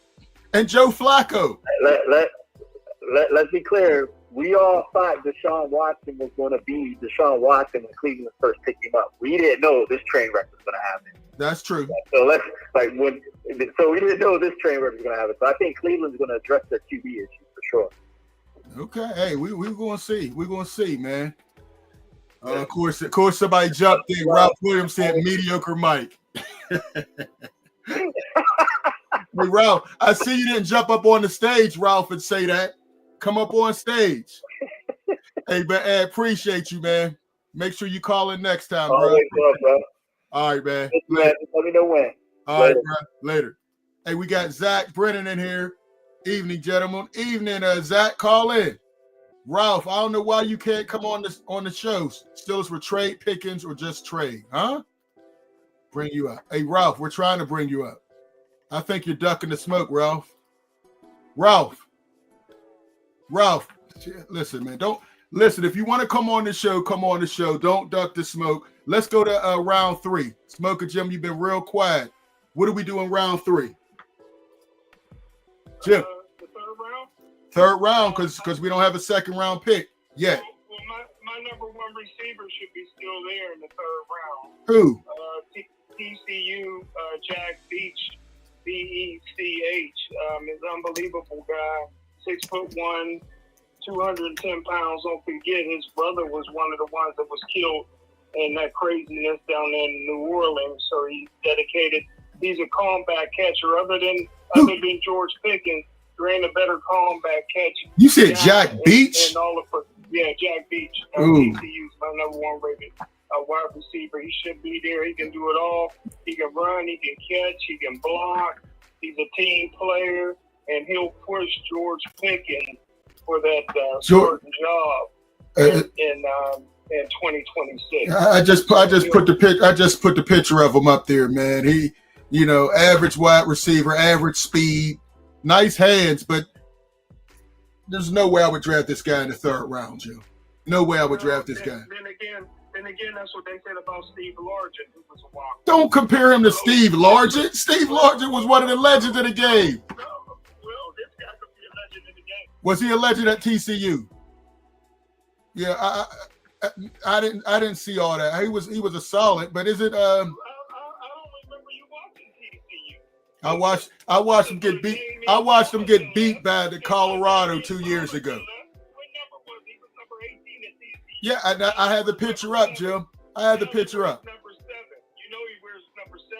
and Joe Flacco. Let's be clear. We all thought Deshaun Watson was going to be Deshaun Watson when Cleveland first picked him up. We didn't know this train wreck was going to happen. That's true. So we didn't know this train wreck was going to happen. So I think Cleveland's going to address their QB issue for sure. Okay. Hey, we're going to see. We're going to see, man. Of course, somebody jumped in. Ralph Williams said mediocre Mike. Hey, Ralph, I see you didn't jump up on the stage, Ralph, and say that. Come up on stage. Hey, but I appreciate you, man. Make sure you call in next time, bro. All right, man. Let me know when. All right, bro. Later. Hey, we got Zach Brennan in here. Evening, gentlemen. Evening, Zach. Call in. Ralph, I don't know why you can't come on the show. Steelers for trade Pickens or just trade, huh? Bring you up. Hey, Ralph, we're trying to bring you up. I think you're ducking the smoke, Ralph. Ralph, listen, man. Listen. If you want to come on the show, come on the show. Don't duck the smoke. Let's go to round 3. Smoker Jim, you've been real quiet. What are we doing round 3? Jim. The third round? Third round, because we don't have a second round pick yet. Well, my number 1 receiver should be still there in the third round. Who? TCU, Jack Beach, B-E-C-H. Is an unbelievable guy. 6'1", 210 pounds. Don't forget, his brother was one of the ones that was killed in that craziness down in New Orleans. So he's dedicated. He's a combat catcher. Other than George Pickens, there ain't a better combat catch. You said Jack Beach? Jack Beach. TCU's my number 1 rated wide receiver. He should be there. He can do it all. He can run. He can catch. He can block. He's a team player, and he'll push George Pickens for that certain job in 2026. I just put the picture of him up there, man. He, average wide receiver, average speed, nice hands, but there's no way I would draft this guy in the third round, Joe. No way I would draft this guy. Then again, that's what they said about Steve Largent, who was a walk. Don't compare him to Steve Largent. Steve Largent was one of the legends of the game. Well, this guy could be a legend in the game. Was he a legend at TCU? Yeah, I didn't see all that. He was a solid, but is it I don't remember you watching TCU. I watched him get beat. I watched him get beat by the Colorado 2 years ago. What number was he? He was number 18 at TCU. Yeah, I had the picture up, Jim. I had the picture up. Number 7. You know he wears number 7.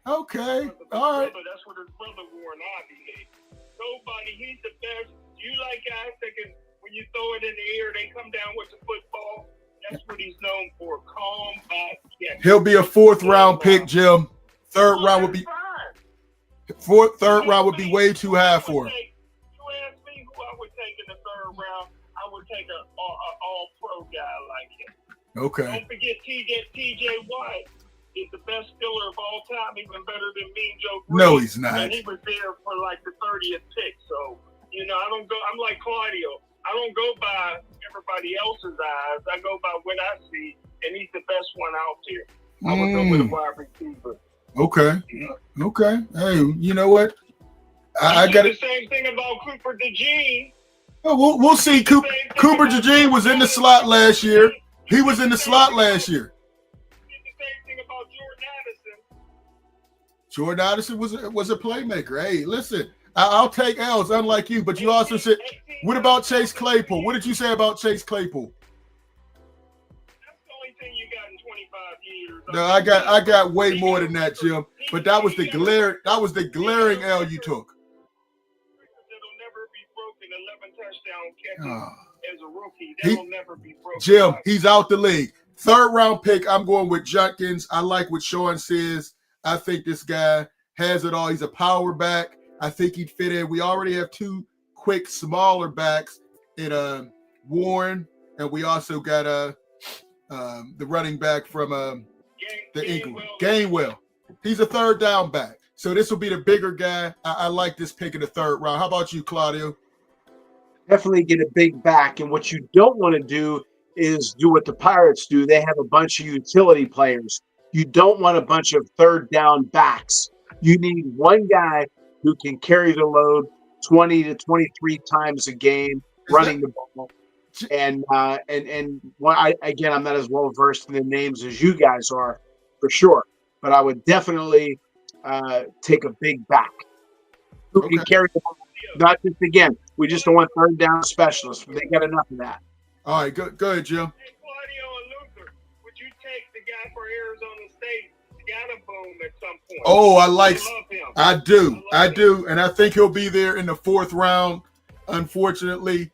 Okay, all right. That's what his brother wore in Ivy League. Nobody, he's the best. You like guys that can, when you throw it in the air, they come down with the football. That's what he's known for. Combat catch. He'll be a 4th round pick, Jim. Third round would be way too high for him. You ask me who I would take in the third round, I would take an all-pro Okay. Don't forget TJ Watt is the best Steeler of all time, even better than Mean Joe Green. No, he's not. And he was there for like the 30th pick. So, I'm like Claudio. I don't go by everybody else's eyes. I go by what I see, and he's the best one out there. I would go with a wide receiver. Okay. Hey, you know what? I got the same thing about Cooper DeJean. Oh, we'll see. Cooper DeJean was in the slot last year. He was in the slot last year. The same thing about Jordan Addison was a playmaker. Hey, listen, I'll take L's, unlike you. But you also said, what about Chase Claypool? What did you say about Chase Claypool? That's the only thing you got in 25 years. No, I got way more than that, Jim. But that was the glaring L you took. That'll never be broken. 11 touchdown catches as a rookie. That'll never be broken. Jim, he's out the league. 3rd round pick. I'm going with Junkins. I like what Sean says. I think this guy has it all. He's a power back. I think he'd fit in. We already have 2 quick, smaller backs in Warren, and we also got the running back from the Eagles, Gainwell. He's a 3rd down back. So this will be the bigger guy. I like this pick in the 3rd round. How about you, Claudio? Definitely get a big back. And what you don't want to do is do what the Pirates do. They have a bunch of utility players. You don't want a bunch of 3rd down backs. You need one guy who can carry the load 20 to 23 times a game running the ball. And again, I'm not as well versed in the names as you guys are, for sure. But I would definitely take a big back who can carry the ball. Not just, again, we just don't want 3rd down specialists. They got enough of that. All right, go ahead, Jim. Hey, Claudio and Luther, would you take the guy for Arizona State, Scatterboom, at some point? Oh, I do. And I think he'll be there in the 4th round. Unfortunately,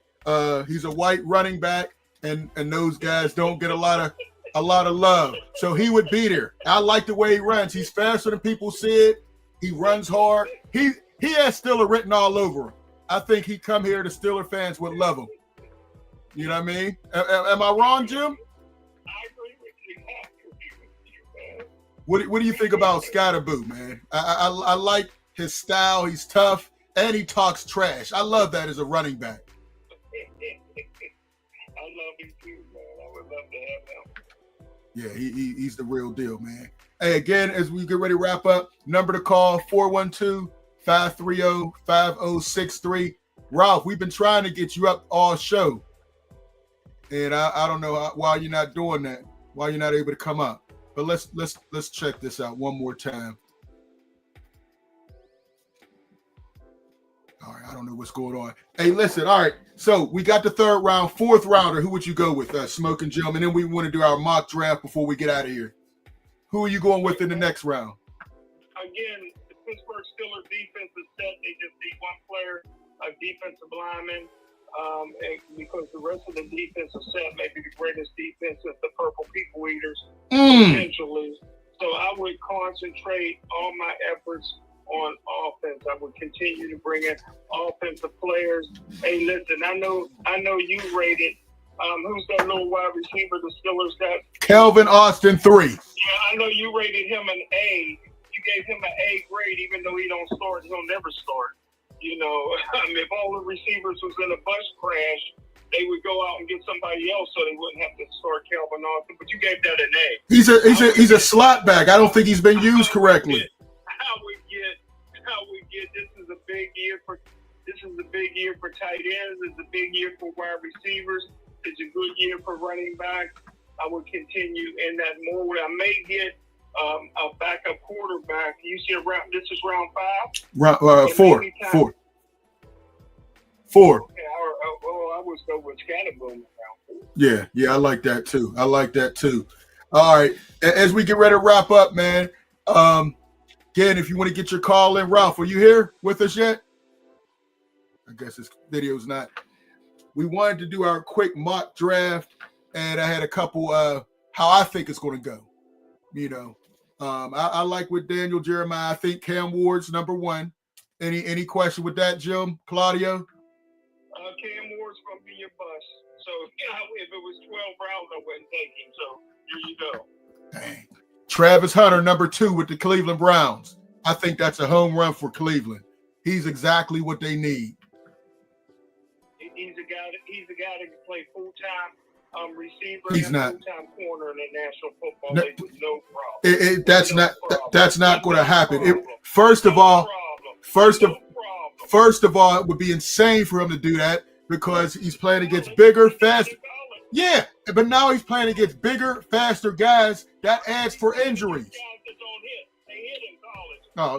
he's a white running back, and those guys don't get a lot of love. So he would be there. I like the way he runs. He's faster than people said. He runs hard. He has Steeler written all over him. I think he come here, the Steeler fans would love him. You know what I mean? Am I wrong, Jim? I agree with you, man. What do you think about Scatterboo, man? I like his style. He's tough, and he talks trash. I love that as a running back. I love him too, man. I would love to have him. Yeah, he's the real deal, man. Hey, again, as we get ready to wrap up, number to call, 412-530-5063. Ralph, we've been trying to get you up all show. And I don't know why you're not doing that, why you're not able to come up. But let's check this out one more time. All right, I don't know what's going on. Hey, listen, all right. So we got the 3rd round, 4th rounder. Who would you go with, Smoking Jim? And then we want to do our mock draft before we get out of here. Who are you going with in the next round? Again, the Pittsburgh Steelers defense is set. They just need one player, a defensive lineman, and because the rest of the defense is set, maybe the greatest defense is the Purple People Eaters, potentially. So I would concentrate all my efforts on offense. I would continue to bring in offensive players. Hey, listen, I know you rated. Who's that little wide receiver the Steelers got? Kelvin Austin 3. Yeah, I know you rated him an A. You gave him an A grade, even though he don't start. He'll never start. You know, if all the receivers was in a bus crash, they would go out and get somebody else so they wouldn't have to start Kelvin Austin. But you gave that an A. He's a slot back. I don't think he's been used correctly. How we get this is a big year for tight ends. It's a big year for wide receivers. It's a good year for running backs. I will continue in that mode. I may get a backup quarterback. You see this is round 5? Round 4. 4. Okay, I would go with Scatterboom in round 4. Yeah, I like that too. All right, as we get ready to wrap up, man. Again, if you want to get your call in, Ralph, are you here with us yet? I guess this video's not. We wanted to do our quick mock draft, and I had a couple how I think it's going to go. You know, I like with Daniel Jeremiah. I think Cam Ward's number 1. Any question with that, Jim? Claudio? Cam Ward Moore's going to be your bus. So, if it was 12 rounds, I wouldn't take him. So, here you go. Dang. Travis Hunter, number 2 with the Cleveland Browns. I think that's a home run for Cleveland. He's exactly what they need. He's a guy that can play full-time receiver He's and not. full-time corner in the National Football No, League with no problem. That's not going to happen. Problem. First of No all, problem. first of all, it would be insane for him to do that because he's playing against bigger, faster. Yeah, but now he's playing against bigger, faster guys. That adds for injuries. Oh,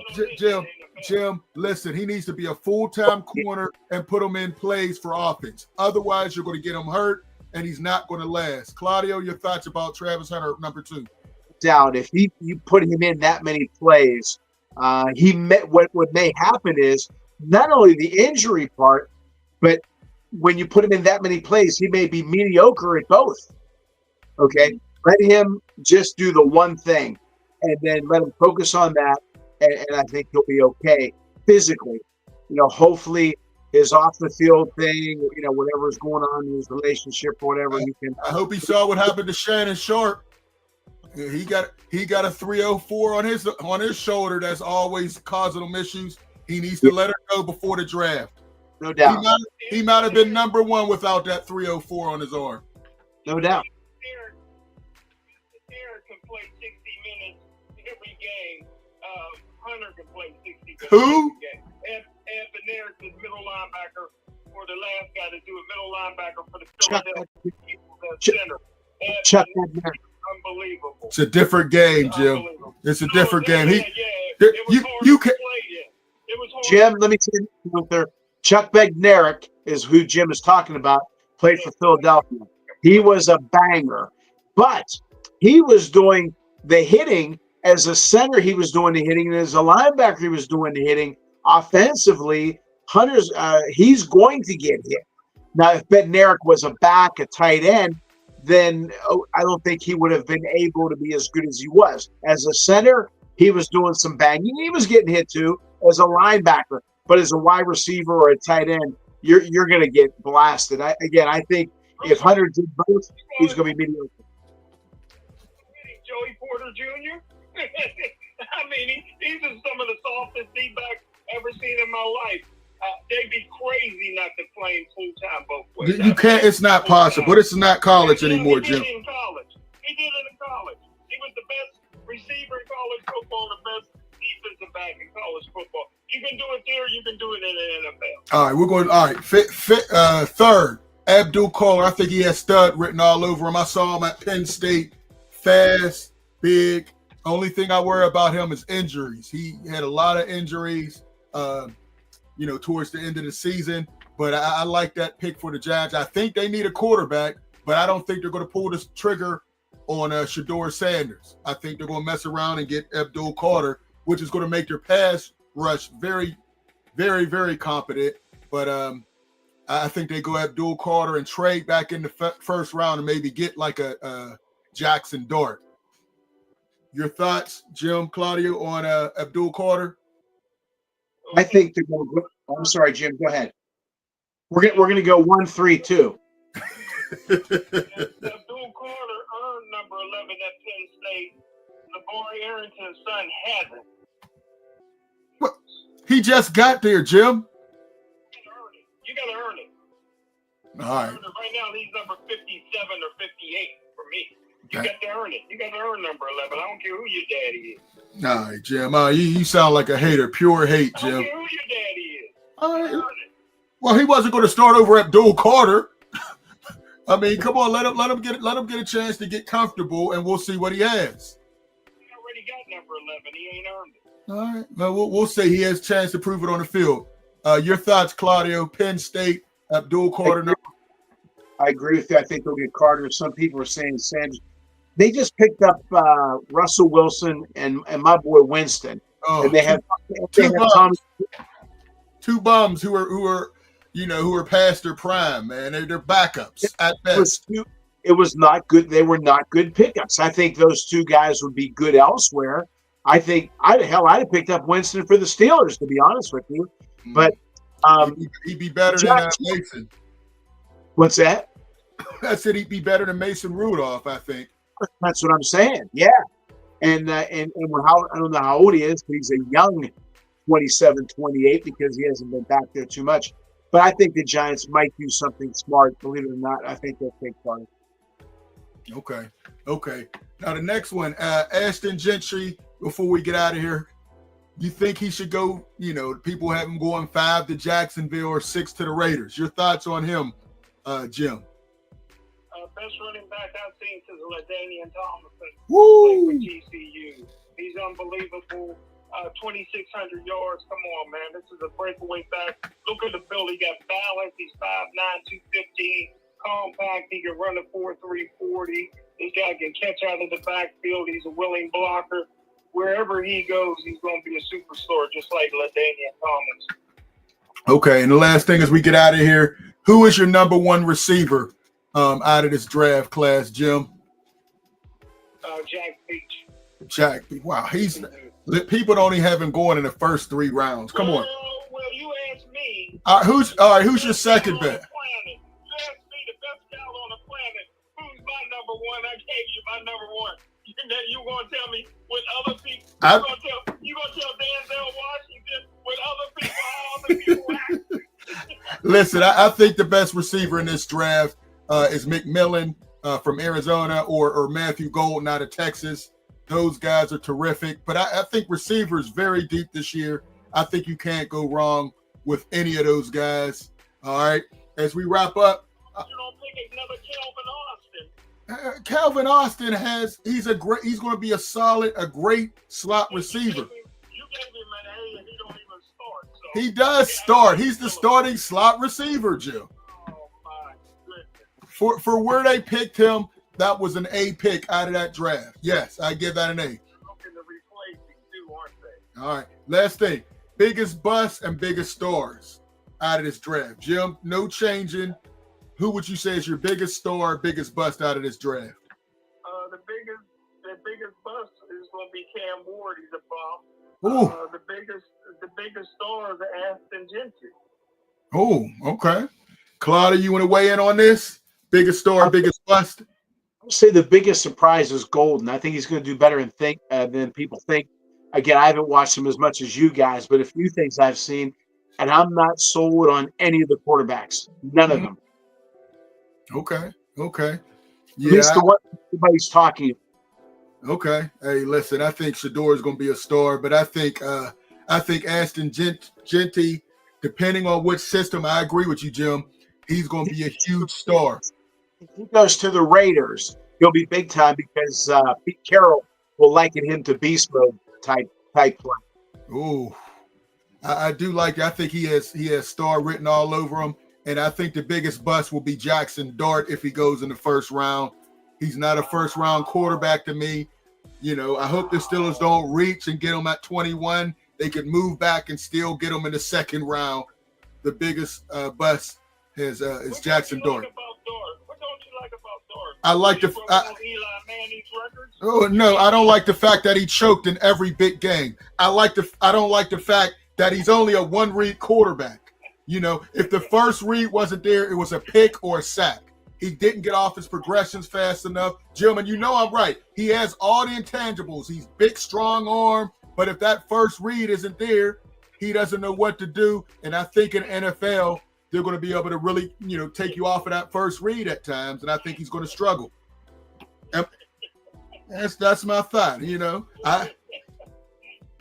Jim, listen, he needs to be a full-time corner and put him in plays for offense. Otherwise, you're going to get him hurt, and he's not going to last. Claudio, your thoughts about Travis Hunter, number 2? Doubt if you put him in that many plays, what may happen is not only the injury part, but when you put him in that many plays, he may be mediocre at both. Okay, let him just do the one thing, and then let him focus on that, and I think he'll be okay physically. Hopefully his off the field thing, whatever's going on in his relationship or whatever, he can. I hope he saw what happened to Shannon Sharp. He got a 304 on his shoulder that's always causing him issues. He needs to let her go before the draft. No doubt. He might have been number 1 without that 304 on his arm. No doubt. Eric can play 60 minutes every game. Hunter can play 60 minutes Who? every game. Anthony Eric is middle linebacker for the last guy to do a middle linebacker for the Philadelphia Eagles center. Chuck Bednarik. Unbelievable. It's a different game, Jim. It's a different game. You can. It was hard. Jim, let me tell you something. Chuck Bednarik is who Jim is talking about, played for Philadelphia. He was a banger, but he was doing the hitting as a center. He was doing the hitting, and as a linebacker, he was doing the hitting. Offensively, Hunter's he's going to get hit. Now, if Bednarik was a back, a tight end, then I don't think he would have been able to be as good as he was. As a center, he was doing some banging. He was getting hit too as a linebacker. But as a wide receiver or a tight end, you're going to get blasted. I think if Hunter did both, he's going to be mediocre. Joey Porter Jr. I mean, these are some of the softest D-backs ever seen in my life. They'd be crazy not to play full-time both ways. You can't. It's not possible. But it's not college anymore, Jim. He did it in college. He was the best receiver in college football, the best defensive back in college football. You can do it there. You can do it in the NFL. All right, we're going. All right, third, Abdul Kaler. I think he has stud written all over him. I saw him at Penn State. Fast, big. Only thing I worry about him is injuries. He had a lot of injuries, towards the end of the season. But I like that pick for the Jags. I think they need a quarterback, but I don't think they're going to pull this trigger on Shedeur Sanders. I think they're going to mess around and get Abdul Kaler, which is going to make their pass rush very, very, very competent. But I think they go Abdul Kaler and trade back in the first round and maybe get like a Jackson Dart. Your thoughts, Jim, Claudio, on Abdul Kaler? I think they're going to go. I'm sorry, Jim. Go ahead. We're going to go 1-3-2. Abdul Carter earned number 11 at Penn State. LeVar Arrington's son hasn't. What? He just got there, Jim. You got to earn it. All right. Right now, he's number 57 or 58 for me. You got to earn it. You got to earn number 11. I don't care who your daddy is. All right, Jim. You sound like a hater. Pure hate, Jim. I don't care who your daddy is. All right. Well, he wasn't going to start over Abdul Carter. I mean, come on, let him get a chance to get comfortable, and we'll see what he has. He already got number 11. He ain't earned it. All right. Well, we'll say he has a chance to prove it on the field. Your thoughts, Claudio? Penn State, Abdul Carter. I agree with you. I think they'll get Carter. Some people are saying Sanders. They just picked up Russell Wilson and my boy Winston, and they have two bums who are past their prime, man. They're backups at best. It was not good. They were not good pickups. I think those two guys would be good elsewhere. I think I'd have picked up Winston for the Steelers, to be honest with you. But he'd be better than Mason. What's that? I said he'd be better than Mason Rudolph, I think. That's what I'm saying. Yeah. And how, I don't know how old he is, but he's a young 27, 28 because he hasn't been back there too much. But I think the Giants might do something smart. Believe it or not, I think they'll take part. Okay. Now the next one, Ashton Gentry. Before we get out of here, you think he should go? You know, people have him going 5 to Jacksonville or 6 to the Raiders. Your thoughts on him, Jim? Best running back I've seen since LaDainian Tomlinson. Woo! For TCU. He's unbelievable. 2,600 yards. Come on, man. This is a breakaway back. Look at the build. He got balance. He's 5'9", 215. Compact. He can run a 4.3 40. This guy can catch out of the backfield. He's a willing blocker. Wherever he goes, he's going to be a superstar, just like LaDainian Tomlinson. Okay, and the last thing as we get out of here, who is your number one receiver out of this draft class, Jim? Jack Beach. Jack, wow, people don't even have him going in the first 3 rounds. Come on. Well, you asked me. Who's your second bet? You asked me the best scout on the planet. Who's my number one? I gave you my number one. And then you gonna tell me what other people? You gonna tell Denzel Washington what other people? How other people act? Listen, I think the best receiver in this draft is McMillan from Arizona or Matthew Golden out of Texas. Those guys are terrific. But I think receivers very deep this year. I think you can't go wrong with any of those guys. All right. As we wrap up. You don't think another Calvin Austin he's going to be a great slot receiver. You gave him an A and he don't even start. So. He does start. He's the starting slot receiver, Jim. Oh my goodness. For where they picked him, that was an A pick out of that draft. Yes, I give that an A. Looking to replace him too, aren't they? All right. Last thing. Biggest bust and biggest stars out of this draft. Jim, no changing. Who would you say is your biggest star, biggest bust out of this draft? The biggest bust is going to be Cam Ward. He's a Ooh. bum. The biggest star is Ashton Gentry. Oh, okay. Claudia, you want to weigh in on this? Biggest star, biggest bust? I'll say the biggest surprise is Golden. I think he's going to do better than people think. Again, I haven't watched him as much as you guys, but a few things I've seen, and I'm not sold on any of the quarterbacks. None of them. Okay. Yeah. At least the one everybody's talking. Okay. Hey, listen, I think Shador is going to be a star, but I think Ashton Gentry, depending on which system, I agree with you, Jim. He's going to be a huge star. If he goes to the Raiders, he'll be big time because Pete Carroll will liken him to beast mode type play. Ooh, I do like that. I think he has star written all over him. And I think the biggest bust will be Jackson Dart if he goes in the first round. He's not a first-round quarterback to me. You know, I hope the Steelers don't reach and get him at 21. They could move back and still get him in the second round. The biggest bust is Jackson Dart. What don't you like about Dart? I like Eli Manning's records? Oh no, I don't like the fact that he choked in every big game. I don't like the fact that he's only a one-read quarterback. You know, if the first read wasn't there, it was a pick or a sack. He didn't get off his progressions fast enough. Gentlemen, you know I'm right. He has all the intangibles. He's big, strong arm. But if that first read isn't there, he doesn't know what to do. And I think in NFL, they're going to be able to really, take you off of that first read at times. And I think he's going to struggle. That's my thought,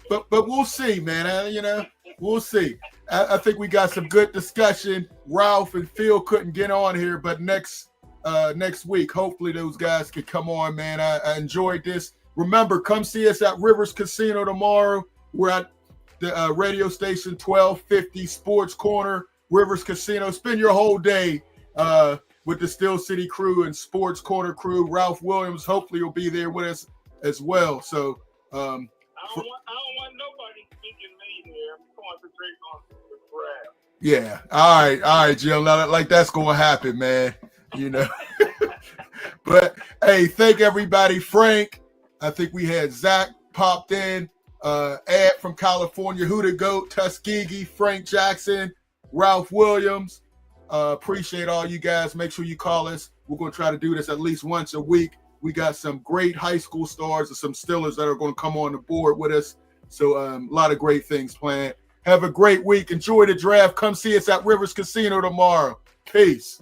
But we'll see, man. We'll see. I think we got some good discussion. Ralph and Phil couldn't get on here, but next week, hopefully those guys can come on, man. I enjoyed this. Remember, come see us at Rivers Casino tomorrow. We're at the radio station 1250 Sports Corner, Rivers Casino. Spend your whole day with the Steel City crew and Sports Corner crew. Ralph Williams hopefully will be there with us as well. So I don't want nobody speaking me here. I'm concentrating on the draft. Yeah. All right, Jim. Like that's going to happen, man. But hey, thank everybody. Frank, I think we had Zach popped in, Ed from California, Who the Goat, Tuskegee, Frank Jackson, Ralph Williams, Appreciate all you guys. Make sure you call us. We're going to try to do this at least once a week. We got some great high school stars and some Steelers that are going to come on the board with us. So a lot of great things planned. Have a great week. Enjoy the draft. Come see us at Rivers Casino tomorrow. Peace.